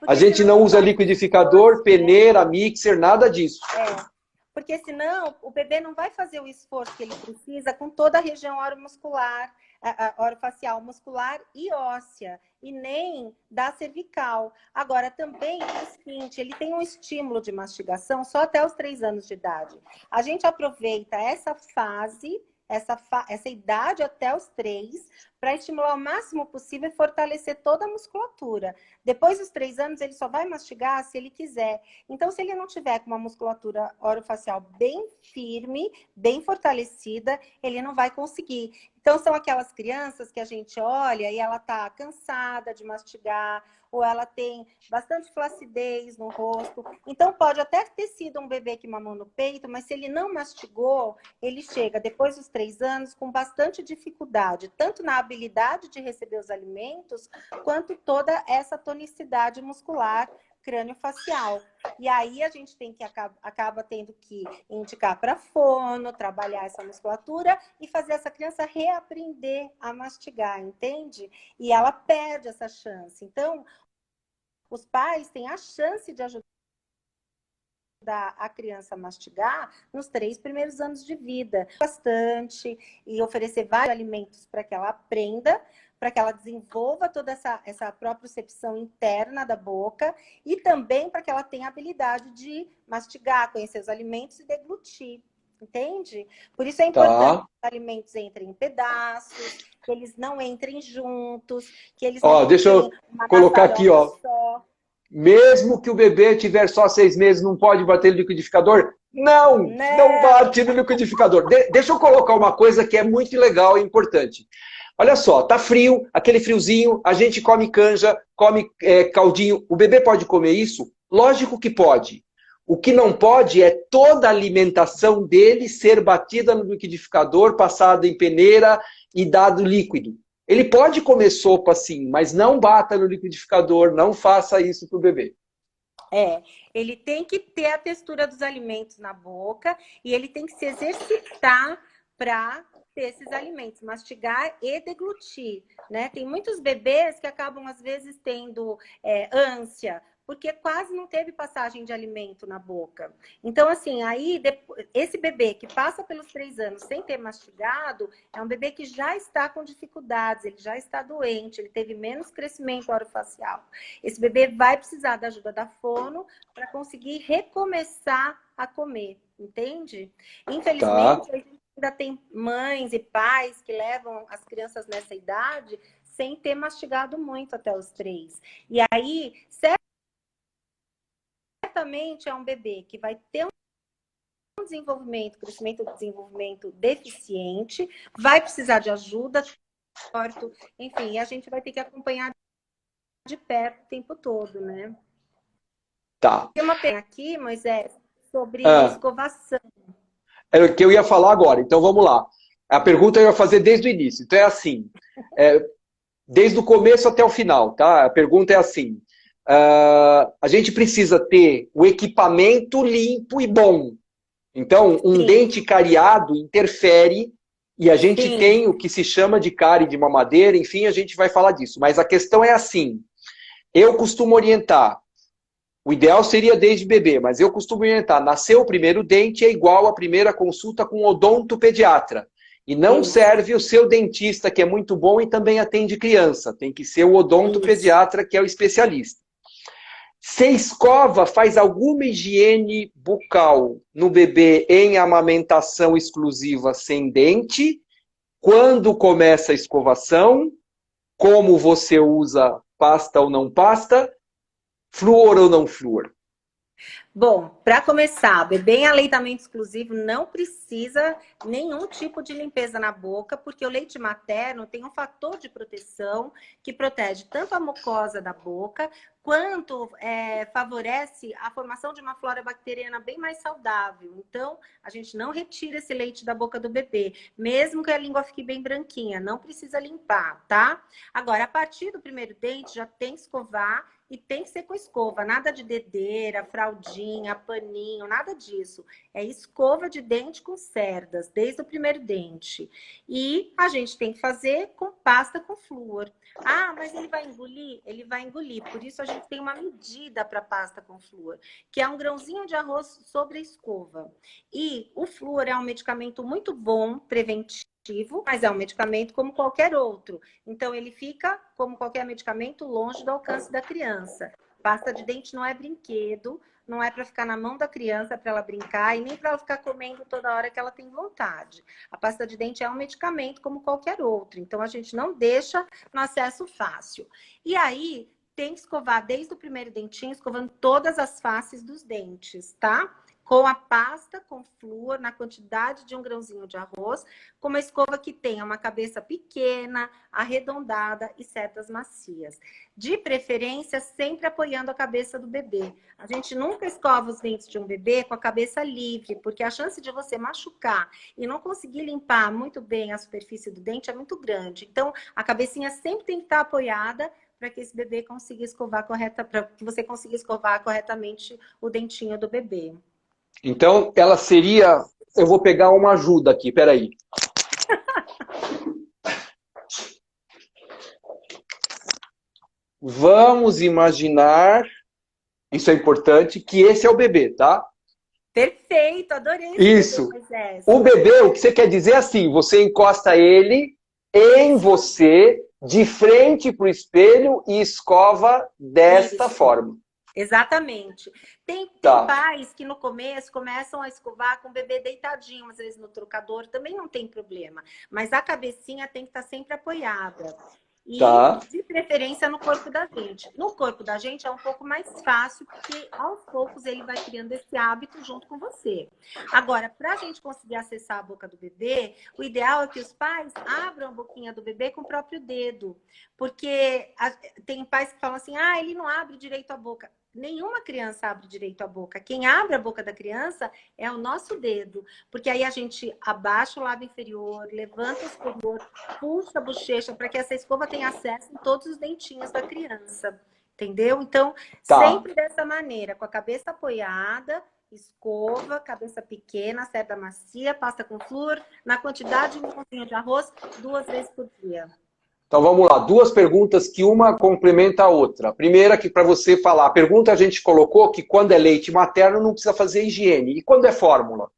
A gente não usa liquidificador, peneira, mixer, nada disso. Porque senão o bebê não vai fazer o esforço que ele precisa com toda a região oromuscular, orofacial, muscular e óssea, e nem da cervical. Agora, também é o seguinte, ele tem um estímulo de mastigação só até os 3 anos de idade. A gente aproveita essa fase, essa idade até os 3, para estimular o máximo possível e fortalecer toda a musculatura. Depois dos 3 anos, ele só vai mastigar se ele quiser. Então, se ele não tiver com uma musculatura orofacial bem firme, bem fortalecida, ele não vai conseguir. Então, são aquelas crianças que a gente olha e ela tá cansada de mastigar, ou ela tem bastante flacidez no rosto. Então, pode até ter sido um bebê que mamou no peito, mas se ele não mastigou, ele chega depois dos 3 anos com bastante dificuldade, tanto na habilidade de receber os alimentos, quanto toda essa tonicidade muscular crânio-facial. E aí a gente tem que acaba tendo que indicar para fono, trabalhar essa musculatura e fazer essa criança reaprender a mastigar, entende? E ela perde essa chance. Então, os pais têm a chance de ajudar a criança a mastigar nos 3 primeiros anos de vida. Bastante, e oferecer vários alimentos para que ela aprenda, para que ela desenvolva toda essa propriocepção interna da boca e também para que ela tenha a habilidade de mastigar, conhecer os alimentos e deglutir, entende? Por isso é importante que os alimentos entrem em pedaços, que eles não entrem juntos, que eles não deixa eu colocar aqui, ó. Só. Mesmo que o bebê tiver só 6 meses, não pode bater no liquidificador? Não bate no liquidificador. Deixa eu colocar uma coisa que é muito legal e importante. Olha só, tá frio, aquele friozinho, a gente come canja, come caldinho. O bebê pode comer isso? Lógico que pode. O que não pode é toda a alimentação dele ser batida no liquidificador, passada em peneira e dado líquido. Ele pode comer sopa sim, mas não bata no liquidificador, não faça isso pro bebê. Ele tem que ter a textura dos alimentos na boca e ele tem que se exercitar para ter esses alimentos, mastigar e deglutir, né? Tem muitos bebês que acabam, às vezes, tendo ânsia, porque quase não teve passagem de alimento na boca. Então, assim, aí, esse bebê que passa pelos 3 anos sem ter mastigado, é um bebê que já está com dificuldades, ele já está doente, ele teve menos crescimento orofacial. Esse bebê vai precisar da ajuda da fono para conseguir recomeçar a comer, entende? Infelizmente, a gente ainda tem mães e pais que levam as crianças nessa idade sem ter mastigado muito até os 3. E aí, certamente é um bebê que vai ter um crescimento e desenvolvimento deficiente, vai precisar de ajuda, enfim, e a gente vai ter que acompanhar de perto o tempo todo, né? Tá. Tem uma pena aqui, Moisés, sobre escovação. É o que eu ia falar agora, então vamos lá. A pergunta eu ia fazer desde o início. Então é assim, desde o começo até o final, tá? A pergunta é assim, a gente precisa ter o equipamento limpo e bom. Então, um dente cariado interfere e a gente tem o que se chama de cárie de mamadeira, enfim, a gente vai falar disso. Mas a questão é assim, eu costumo orientar, o ideal seria desde bebê, mas eu costumo orientar, nasceu o primeiro dente é igual à primeira consulta com odontopediatra. E não serve o seu dentista, que é muito bom e também atende criança. Tem que ser o odontopediatra, que é o especialista. Se escova, faz alguma higiene bucal no bebê em amamentação exclusiva sem dente, quando começa a escovação, como você usa pasta ou não pasta, flúor ou não flúor. Bom, para começar, bebê em aleitamento exclusivo não precisa nenhum tipo de limpeza na boca, porque o leite materno tem um fator de proteção que protege tanto a mucosa da boca, quanto favorece a formação de uma flora bacteriana bem mais saudável. Então, a gente não retira esse leite da boca do bebê, mesmo que a língua fique bem branquinha, não precisa limpar, tá? Agora, a partir do primeiro dente, já tem que escovar, e tem que ser com escova, nada de dedeira, fraldinha, paninho, nada disso. É escova de dente com cerdas, desde o primeiro dente. E a gente tem que fazer com pasta com flúor. Ah, mas ele vai engolir? Ele vai engolir. Por isso a gente tem uma medida para pasta com flúor, que é um grãozinho de arroz sobre a escova. E o flúor é um medicamento muito bom, preventivo, mas é um medicamento como qualquer outro. Então, ele fica, como qualquer medicamento, longe do alcance da criança. Pasta de dente não é brinquedo, não é para ficar na mão da criança para ela brincar e nem para ela ficar comendo toda hora que ela tem vontade. A pasta de dente é um medicamento como qualquer outro. Então, a gente não deixa no acesso fácil. E aí, tem que escovar desde o primeiro dentinho, escovando todas as faces dos dentes, tá? Com a pasta com flúor, na quantidade de um grãozinho de arroz, com uma escova que tenha uma cabeça pequena, arredondada e cerdas macias. De preferência, sempre apoiando a cabeça do bebê. A gente nunca escova os dentes de um bebê com a cabeça livre, porque a chance de você machucar e não conseguir limpar muito bem a superfície do dente é muito grande. Então, a cabecinha sempre tem que estar apoiada para que esse bebê consiga escovar para que você consiga escovar corretamente o dentinho do bebê. Então, ela seria... Eu vou pegar uma ajuda aqui, peraí. Vamos imaginar, isso é importante, que esse é o bebê, tá? Perfeito, adorei isso. Bebê, Moisés. O bebê, o que você quer dizer é assim, você encosta ele em você, de frente para o espelho e escova desta forma. Exatamente. Tem pais que no começo começam a escovar com o bebê deitadinho, às vezes no trocador, também não tem problema. Mas a cabecinha tem que estar sempre apoiada. E, de preferência, no corpo da gente. No corpo da gente é um pouco mais fácil, porque aos poucos ele vai criando esse hábito junto com você. Agora, para a gente conseguir acessar a boca do bebê, o ideal é que os pais abram a boquinha do bebê com o próprio dedo. Porque tem pais que falam assim, ah, ele não abre direito a boca. Nenhuma criança abre direito a boca. Quem abre a boca da criança é o nosso dedo. Porque aí a gente abaixa o lábio inferior, levanta o superior, puxa a bochecha para que essa escova tenha acesso em todos os dentinhos da criança. Entendeu? Então, sempre dessa maneira, com a cabeça apoiada, escova, cabeça pequena, cerda macia, pasta com flúor, na quantidade de um pouquinho de arroz, 2 vezes por dia. Então vamos lá, 2 perguntas que uma complementa a outra. Primeira que para você falar, a pergunta a gente colocou que quando é leite materno não precisa fazer higiene. E quando é fórmula?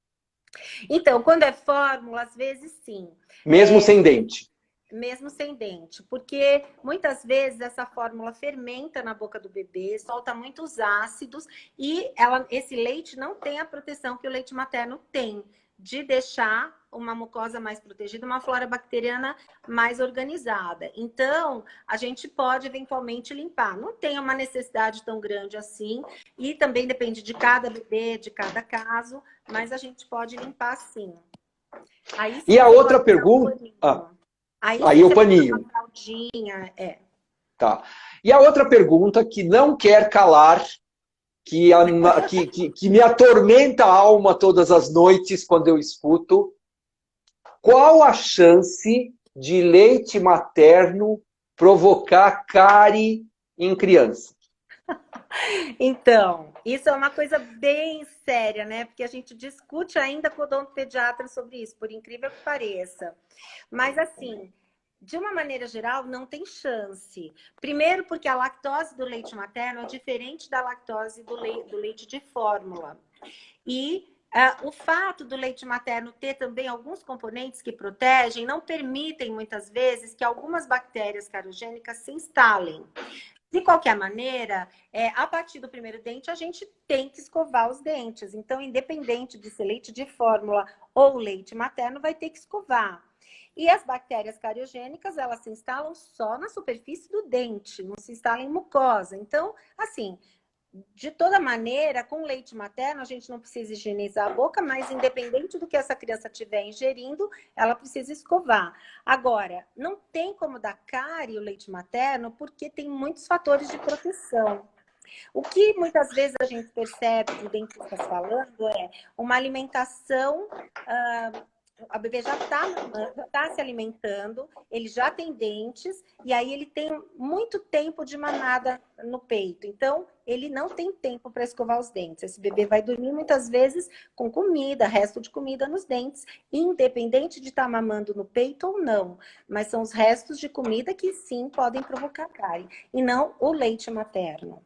Então, quando é fórmula, às vezes sim. Mesmo sem dente? Mesmo sem dente, porque muitas vezes essa fórmula fermenta na boca do bebê, solta muitos ácidos e esse leite não tem a proteção que o leite materno tem, de deixar uma mucosa mais protegida, uma flora bacteriana mais organizada. Então, a gente pode eventualmente limpar. Não tem uma necessidade tão grande assim, e também depende de cada bebê, de cada caso, mas a gente pode limpar sim. Aí, E a outra pergunta... Aí o paninho. Uma fraldinha, Tá. E a outra pergunta que não quer calar, que me atormenta a alma todas as noites quando eu escuto: qual a chance de leite materno provocar cárie em criança? Então, isso é uma coisa bem séria, né? Porque a gente discute ainda com o odontopediatra sobre isso, por incrível que pareça. Mas, assim, de uma maneira geral, não tem chance. Primeiro, porque a lactose do leite materno é diferente da lactose do leite de fórmula. E o fato do leite materno ter também alguns componentes que protegem não permitem, muitas vezes, que algumas bactérias cariogênicas se instalem. De qualquer maneira, a partir do primeiro dente, a gente tem que escovar os dentes. Então, independente de ser leite de fórmula ou leite materno, vai ter que escovar. E as bactérias cariogênicas, elas se instalam só na superfície do dente, não se instalam em mucosa. Então, assim, de toda maneira, com leite materno, a gente não precisa higienizar a boca, mas independente do que essa criança estiver ingerindo, ela precisa escovar. Agora, não tem como dar cárie o leite materno, porque tem muitos fatores de proteção. O que muitas vezes a gente percebe de dentistas falando é uma alimentação... a bebê já tá se alimentando, ele já tem dentes, e aí ele tem muito tempo de mamada no peito. Então, ele não tem tempo para escovar os dentes. Esse bebê vai dormir muitas vezes com comida, resto de comida nos dentes, independente de estar mamando no peito ou não. Mas são os restos de comida que sim podem provocar cárie, e não o leite materno.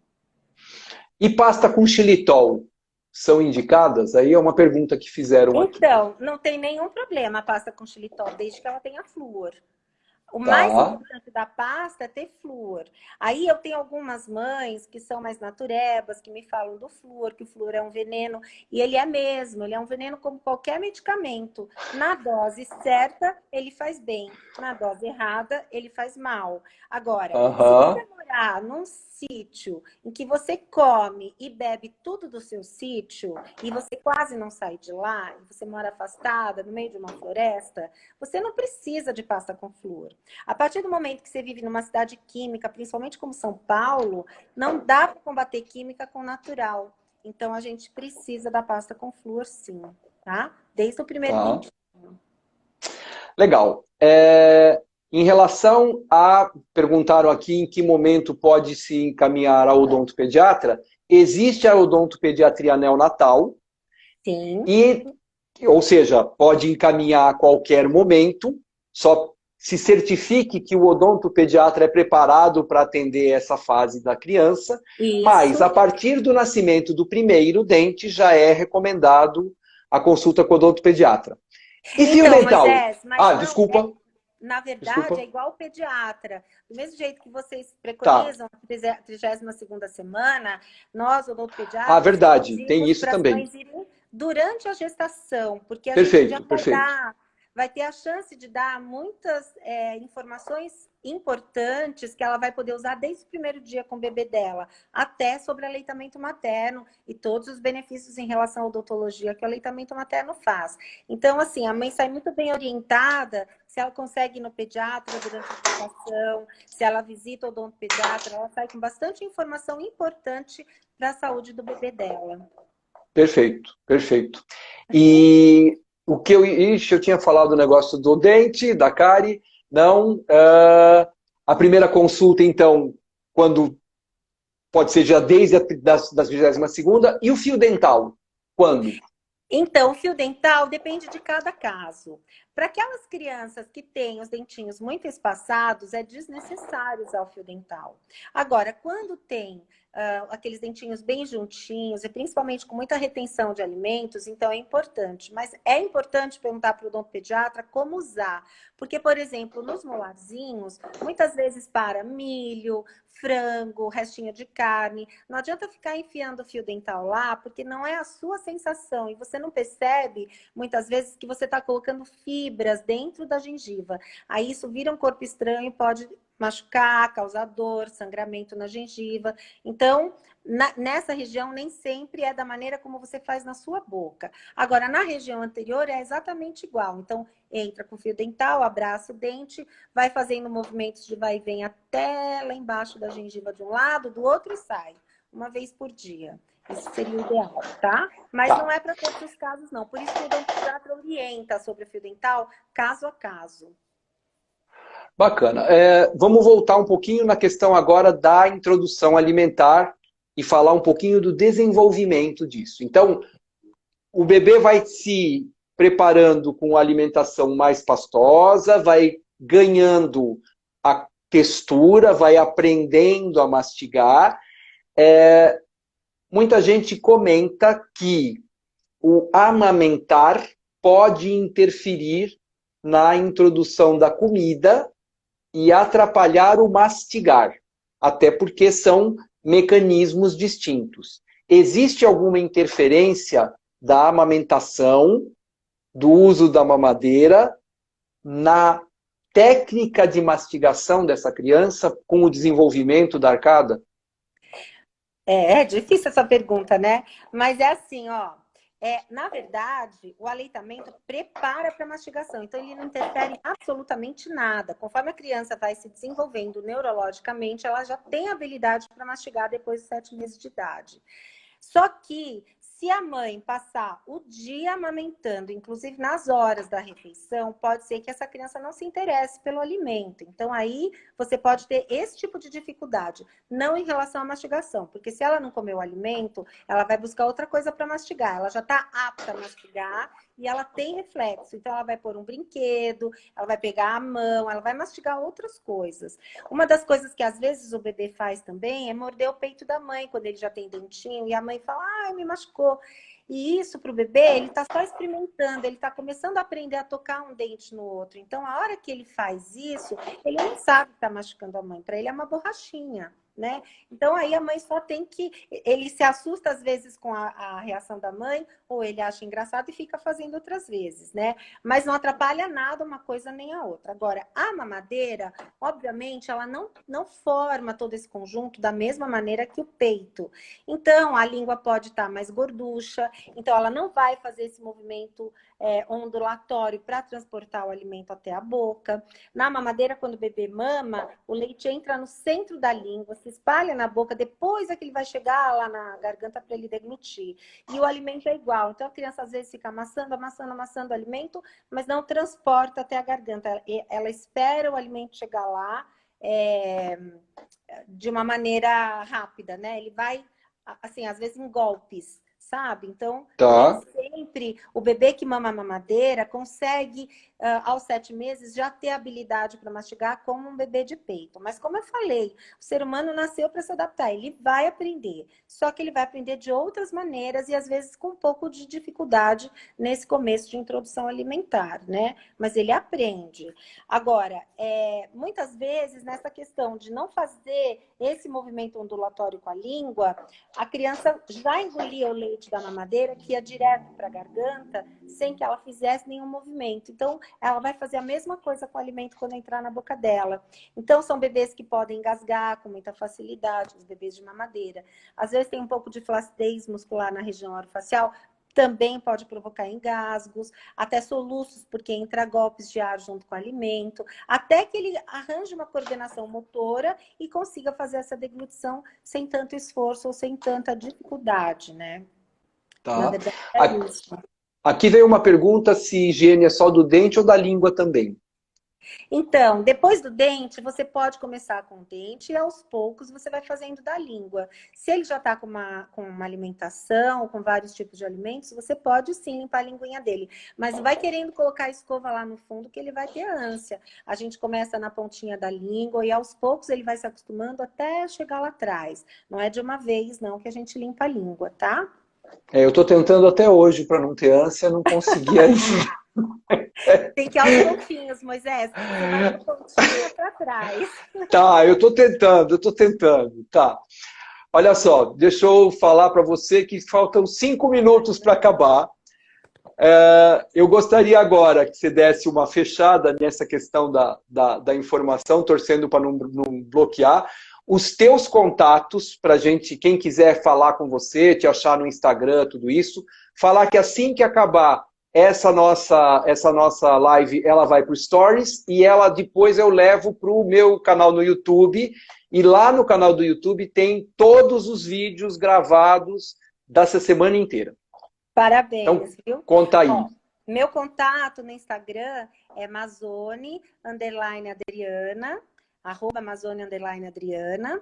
E pasta com xilitol são indicadas? Aí é uma pergunta que fizeram aqui. Então, não tem nenhum problema a pasta com xilitol, desde que ela tenha flúor. O mais importante da pasta é ter flúor. Aí eu tenho algumas mães que são mais naturebas, que me falam do flúor, que o flúor é um veneno. E ele é mesmo, ele é um veneno como qualquer medicamento. Na dose certa, ele faz bem. Na dose errada, ele faz mal. Agora, se você morar num sítio em que você come e bebe tudo do seu sítio, e você quase não sai de lá, e você mora afastada, no meio de uma floresta, você não precisa de pasta com flúor. A partir do momento que você vive numa cidade química, principalmente como São Paulo, não dá para combater química com dentinho. Então, a gente precisa da pasta com flúor, sim, tá? Desde o primeiro dentinho. Legal. Em relação a... Perguntaram aqui em que momento pode se encaminhar ao odontopediatra. Existe a odontopediatria neonatal. Sim. Ou seja, pode encaminhar a qualquer momento, só se certifique que o odontopediatra é preparado para atender essa fase da criança. Isso. Mas, a partir do nascimento do primeiro dente, já é recomendado a consulta com o odontopediatra. E fio dental? Moisés, desculpa. Na verdade, é igual o pediatra. Do mesmo jeito que vocês preconizam a 32ª semana, nós, odontopediatras... verdade, tem isso também. Durante a gestação, porque a gente já vai ter a chance de dar muitas informações importantes que ela vai poder usar desde o primeiro dia com o bebê dela, até sobre aleitamento materno e todos os benefícios em relação à odontologia que o aleitamento materno faz. Então, assim, a mãe sai muito bem orientada se ela consegue ir no pediatra durante a gestação, se ela visita o odontopediatra, ela sai com bastante informação importante para a saúde do bebê dela. Perfeito, perfeito. E o que eu tinha falado do negócio do dente, da cárie, não. A primeira consulta, então, quando pode ser já desde das 22ª, e o fio dental, quando? Então, o fio dental depende de cada caso. Para aquelas crianças que têm os dentinhos muito espaçados, é desnecessário usar o fio dental. Agora, quando tem aqueles dentinhos bem juntinhos, e principalmente com muita retenção de alimentos, então é importante. Mas é importante perguntar para o odontopediatra como usar. Porque, por exemplo, nos molarzinhos, muitas vezes para milho, frango, restinho de carne. Não adianta ficar enfiando o fio dental lá, porque não é a sua sensação. E você não percebe, muitas vezes, que você está colocando fibras dentro da gengiva. Aí isso vira um corpo estranho e pode machucar, causar dor, sangramento na gengiva. Então, nessa região, nem sempre é da maneira como você faz na sua boca. Agora, na região anterior, é exatamente igual. Então, entra com fio dental, abraça o dente, vai fazendo movimentos de vai e vem até lá embaixo da gengiva de um lado, do outro e sai. Uma vez por dia. Isso seria o ideal, tá? Mas não é para todos os casos, não. Por isso que o odontopediatra orienta sobre o fio dental, caso a caso. Bacana. Vamos voltar um pouquinho na questão agora da introdução alimentar e falar um pouquinho do desenvolvimento disso. Então, o bebê vai se preparando com alimentação mais pastosa, vai ganhando a textura, vai aprendendo a mastigar. Muita gente comenta que o amamentar pode interferir na introdução da comida e atrapalhar o mastigar, até porque são mecanismos distintos. Existe alguma interferência da amamentação, do uso da mamadeira, na técnica de mastigação dessa criança com o desenvolvimento da arcada? É difícil essa pergunta, né? Mas é assim, ó. Na verdade, o aleitamento prepara para a mastigação, então ele não interfere em absolutamente nada. Conforme a criança vai se desenvolvendo neurologicamente, ela já tem habilidade para mastigar depois de 7 meses de idade. Só que, se a mãe passar o dia amamentando, inclusive nas horas da refeição, pode ser que essa criança não se interesse pelo alimento. Então, aí você pode ter esse tipo de dificuldade, não em relação à mastigação, porque se ela não comer o alimento, ela vai buscar outra coisa para mastigar. Ela já está apta a mastigar e ela tem reflexo. Então, ela vai pôr um brinquedo, ela vai pegar a mão, ela vai mastigar outras coisas. Uma das coisas que às vezes o bebê faz também é morder o peito da mãe quando ele já tem dentinho e a mãe fala, ai, me machucou. E isso para o bebê, ele está só experimentando, ele está começando a aprender a tocar um dente no outro. Então, a hora que ele faz isso, ele não sabe que está machucando a mãe. Para ele é uma borrachinha, né? Então, aí a mãe só tem que... Ele se assusta às vezes com a reação da mãe, ou ele acha engraçado e fica fazendo outras vezes, né? Mas não atrapalha nada uma coisa nem a outra. Agora, a mamadeira, obviamente, ela não forma todo esse conjunto da mesma maneira que o peito. Então, a língua pode estar mais gorducha, então ela não vai fazer esse movimento ondulatório para transportar o alimento até a boca. Na mamadeira, quando o bebê mama, o leite entra no centro da língua, se espalha na boca, depois é que ele vai chegar lá na garganta para ele deglutir. E o alimento é igual. Então, a criança às vezes fica amassando o alimento, mas não transporta até a garganta. Ela espera o alimento chegar lá de uma maneira rápida, né? Ele vai, assim, às vezes em golpes, sabe? Então, nem sempre o bebê que mama a mamadeira consegue, aos 7 meses, já ter habilidade para mastigar como um bebê de peito. Mas, como eu falei, o ser humano nasceu para se adaptar. Ele vai aprender. Só que ele vai aprender de outras maneiras e, às vezes, com um pouco de dificuldade nesse começo de introdução alimentar, né? Mas ele aprende. Agora, muitas vezes, nessa questão de não fazer esse movimento ondulatório com a língua, a criança já engolia o leite da mamadeira, que ia direto para a garganta, sem que ela fizesse nenhum movimento. Então, ela vai fazer a mesma coisa com o alimento quando entrar na boca dela. Então, são bebês que podem engasgar com muita facilidade, os bebês de mamadeira. Às vezes tem um pouco de flacidez muscular na região orofacial, também pode provocar engasgos, até soluços, porque entra golpes de ar junto com o alimento, até que ele arranje uma coordenação motora e consiga fazer essa deglutição sem tanto esforço ou sem tanta dificuldade, né? Tá. Na verdade, é isso. Aqui veio uma pergunta se higiene é só do dente ou da língua também. Então, depois do dente, você pode começar com o dente e aos poucos você vai fazendo da língua. Se ele já está com uma alimentação, com vários tipos de alimentos, você pode sim limpar a linguinha dele. Mas vai querendo colocar a escova lá no fundo que ele vai ter ânsia. A gente começa na pontinha da língua e aos poucos ele vai se acostumando até chegar lá atrás. Não é de uma vez, não, que a gente limpa a língua, tá? Eu estou tentando até hoje para não ter ânsia, não consegui ainda. Tem que ir aos pouquinhos, Moisés. Você vai de pontinha para trás. Tá, eu estou tentando, tá. Olha só, deixa eu falar para você que faltam 5 minutos para acabar. Eu gostaria agora que você desse uma fechada nessa questão da informação, torcendo para não bloquear. Os teus contatos, para gente, quem quiser falar com você, te achar no Instagram, tudo isso. Falar que assim que acabar essa nossa live, ela vai para o Stories e ela depois eu levo para o meu canal no YouTube. E lá no canal do YouTube tem todos os vídeos gravados dessa semana inteira. Parabéns, então, viu? Conta aí. Ó, meu contato no Instagram é Amazone_Adriana, @Amazone_Adriana.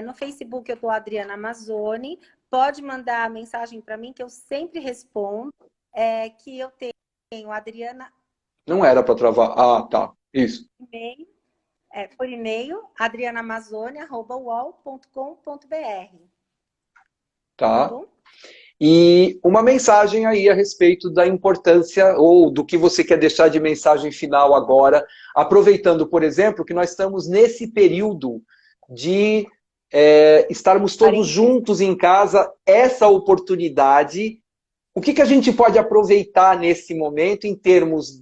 No Facebook eu tô Adriana Amazone. Pode mandar mensagem para mim que eu sempre respondo. Que eu tenho Adriana... Não era para travar. Ah, tá. Isso. Por e-mail, adrianaamazone@uol.com.br. Tá. Bom? E uma mensagem aí a respeito da importância ou do que você quer deixar de mensagem final agora, aproveitando, por exemplo, que nós estamos nesse período de estarmos todos juntos em casa, essa oportunidade. O que a gente pode aproveitar nesse momento em termos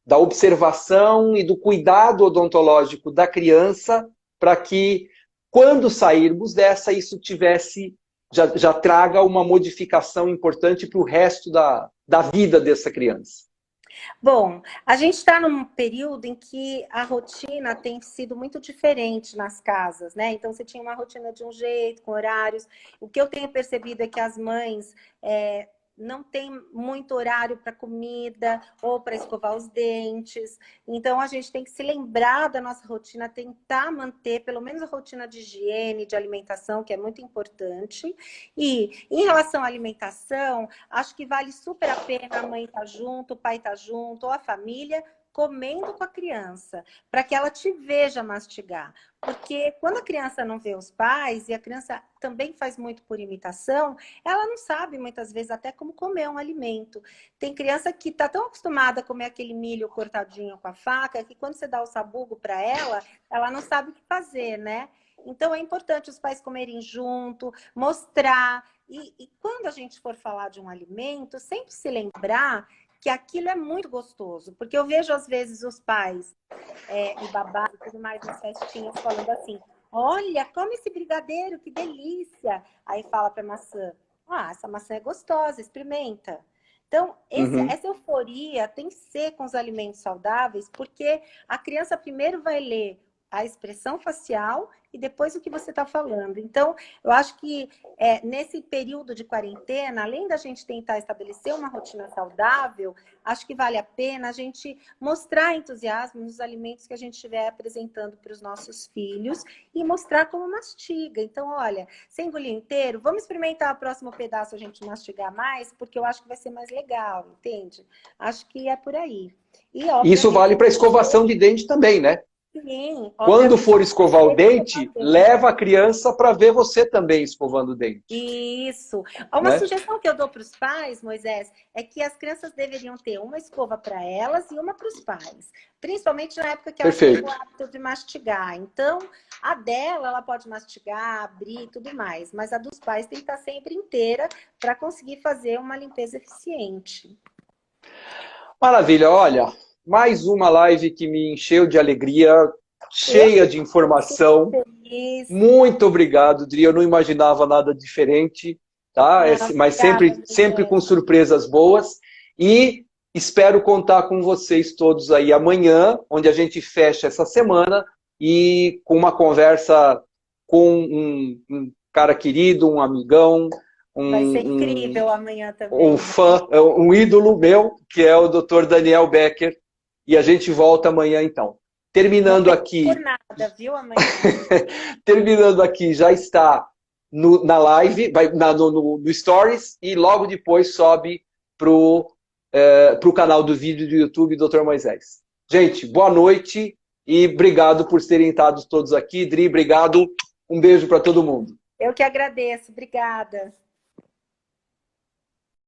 da observação e do cuidado odontológico da criança para que, quando sairmos dessa, isso já traga uma modificação importante para o resto da vida dessa criança? Bom, a gente está num período em que a rotina tem sido muito diferente nas casas, né? Então, você tinha uma rotina de um jeito, com horários. O que eu tenho percebido é que as mães não tem muito horário para comida ou para escovar os dentes. Então, a gente tem que se lembrar da nossa rotina, tentar manter pelo menos a rotina de higiene, de alimentação, que é muito importante. E, em relação à alimentação, acho que vale super a pena a mãe estar junto, o pai estar junto, ou a família, comendo com a criança, para que ela te veja mastigar. Porque quando a criança não vê os pais, e a criança também faz muito por imitação, ela não sabe muitas vezes até como comer um alimento. Tem criança que está tão acostumada a comer aquele milho cortadinho com a faca, que quando você dá o sabugo para ela não sabe o que fazer, né? Então é importante os pais comerem junto, mostrar. E quando a gente for falar de um alimento, sempre se lembrar que aquilo é muito gostoso. Porque eu vejo, às vezes, os pais e babás e tudo mais nas festinhas falando assim: olha, come esse brigadeiro, que delícia. Aí fala para a maçã: essa maçã é gostosa, experimenta. Então, essa euforia tem que ser com os alimentos saudáveis, porque a criança primeiro vai ler a expressão facial e depois o que você está falando. Então, eu acho que nesse período de quarentena, além da gente tentar estabelecer uma rotina saudável, acho que vale a pena a gente mostrar entusiasmo nos alimentos que a gente estiver apresentando para os nossos filhos e mostrar como mastiga. Então, olha, sem engolir inteiro, vamos experimentar o próximo pedaço a gente mastigar mais, porque eu acho que vai ser mais legal, entende? Acho que é por aí. E, isso vale para escovação de dente também, né? Sim, quando for escovar o dente, leva a criança para ver você também escovando o dente. Isso. Uma sugestão que eu dou para os pais, Moisés, é que as crianças deveriam ter uma escova para elas e uma para os pais. Principalmente na época que elas têm o hábito de mastigar. Então, a dela, ela pode mastigar, abrir e tudo mais. Mas a dos pais tem que estar sempre inteira para conseguir fazer uma limpeza eficiente. Maravilha, olha... Mais uma live que me encheu de alegria, cheia de informação. Muito obrigado, Dri. Eu não imaginava nada diferente, tá? Mas sempre com surpresas boas. E espero contar com vocês todos aí amanhã, onde a gente fecha essa semana e com uma conversa com um cara querido, um amigão. Vai ser incrível amanhã também. Um fã, um ídolo meu, que é o Dr. Daniel Becker. e a gente volta amanhã então. Terminando aqui... Por nada, viu, amanhã? Terminando aqui, já está na live, no Stories, e logo depois sobe pro canal do vídeo do YouTube Dr. Moisés. Gente, boa noite e obrigado por terem estado todos aqui. Dri, obrigado. Um beijo para todo mundo. Eu que agradeço. Obrigada.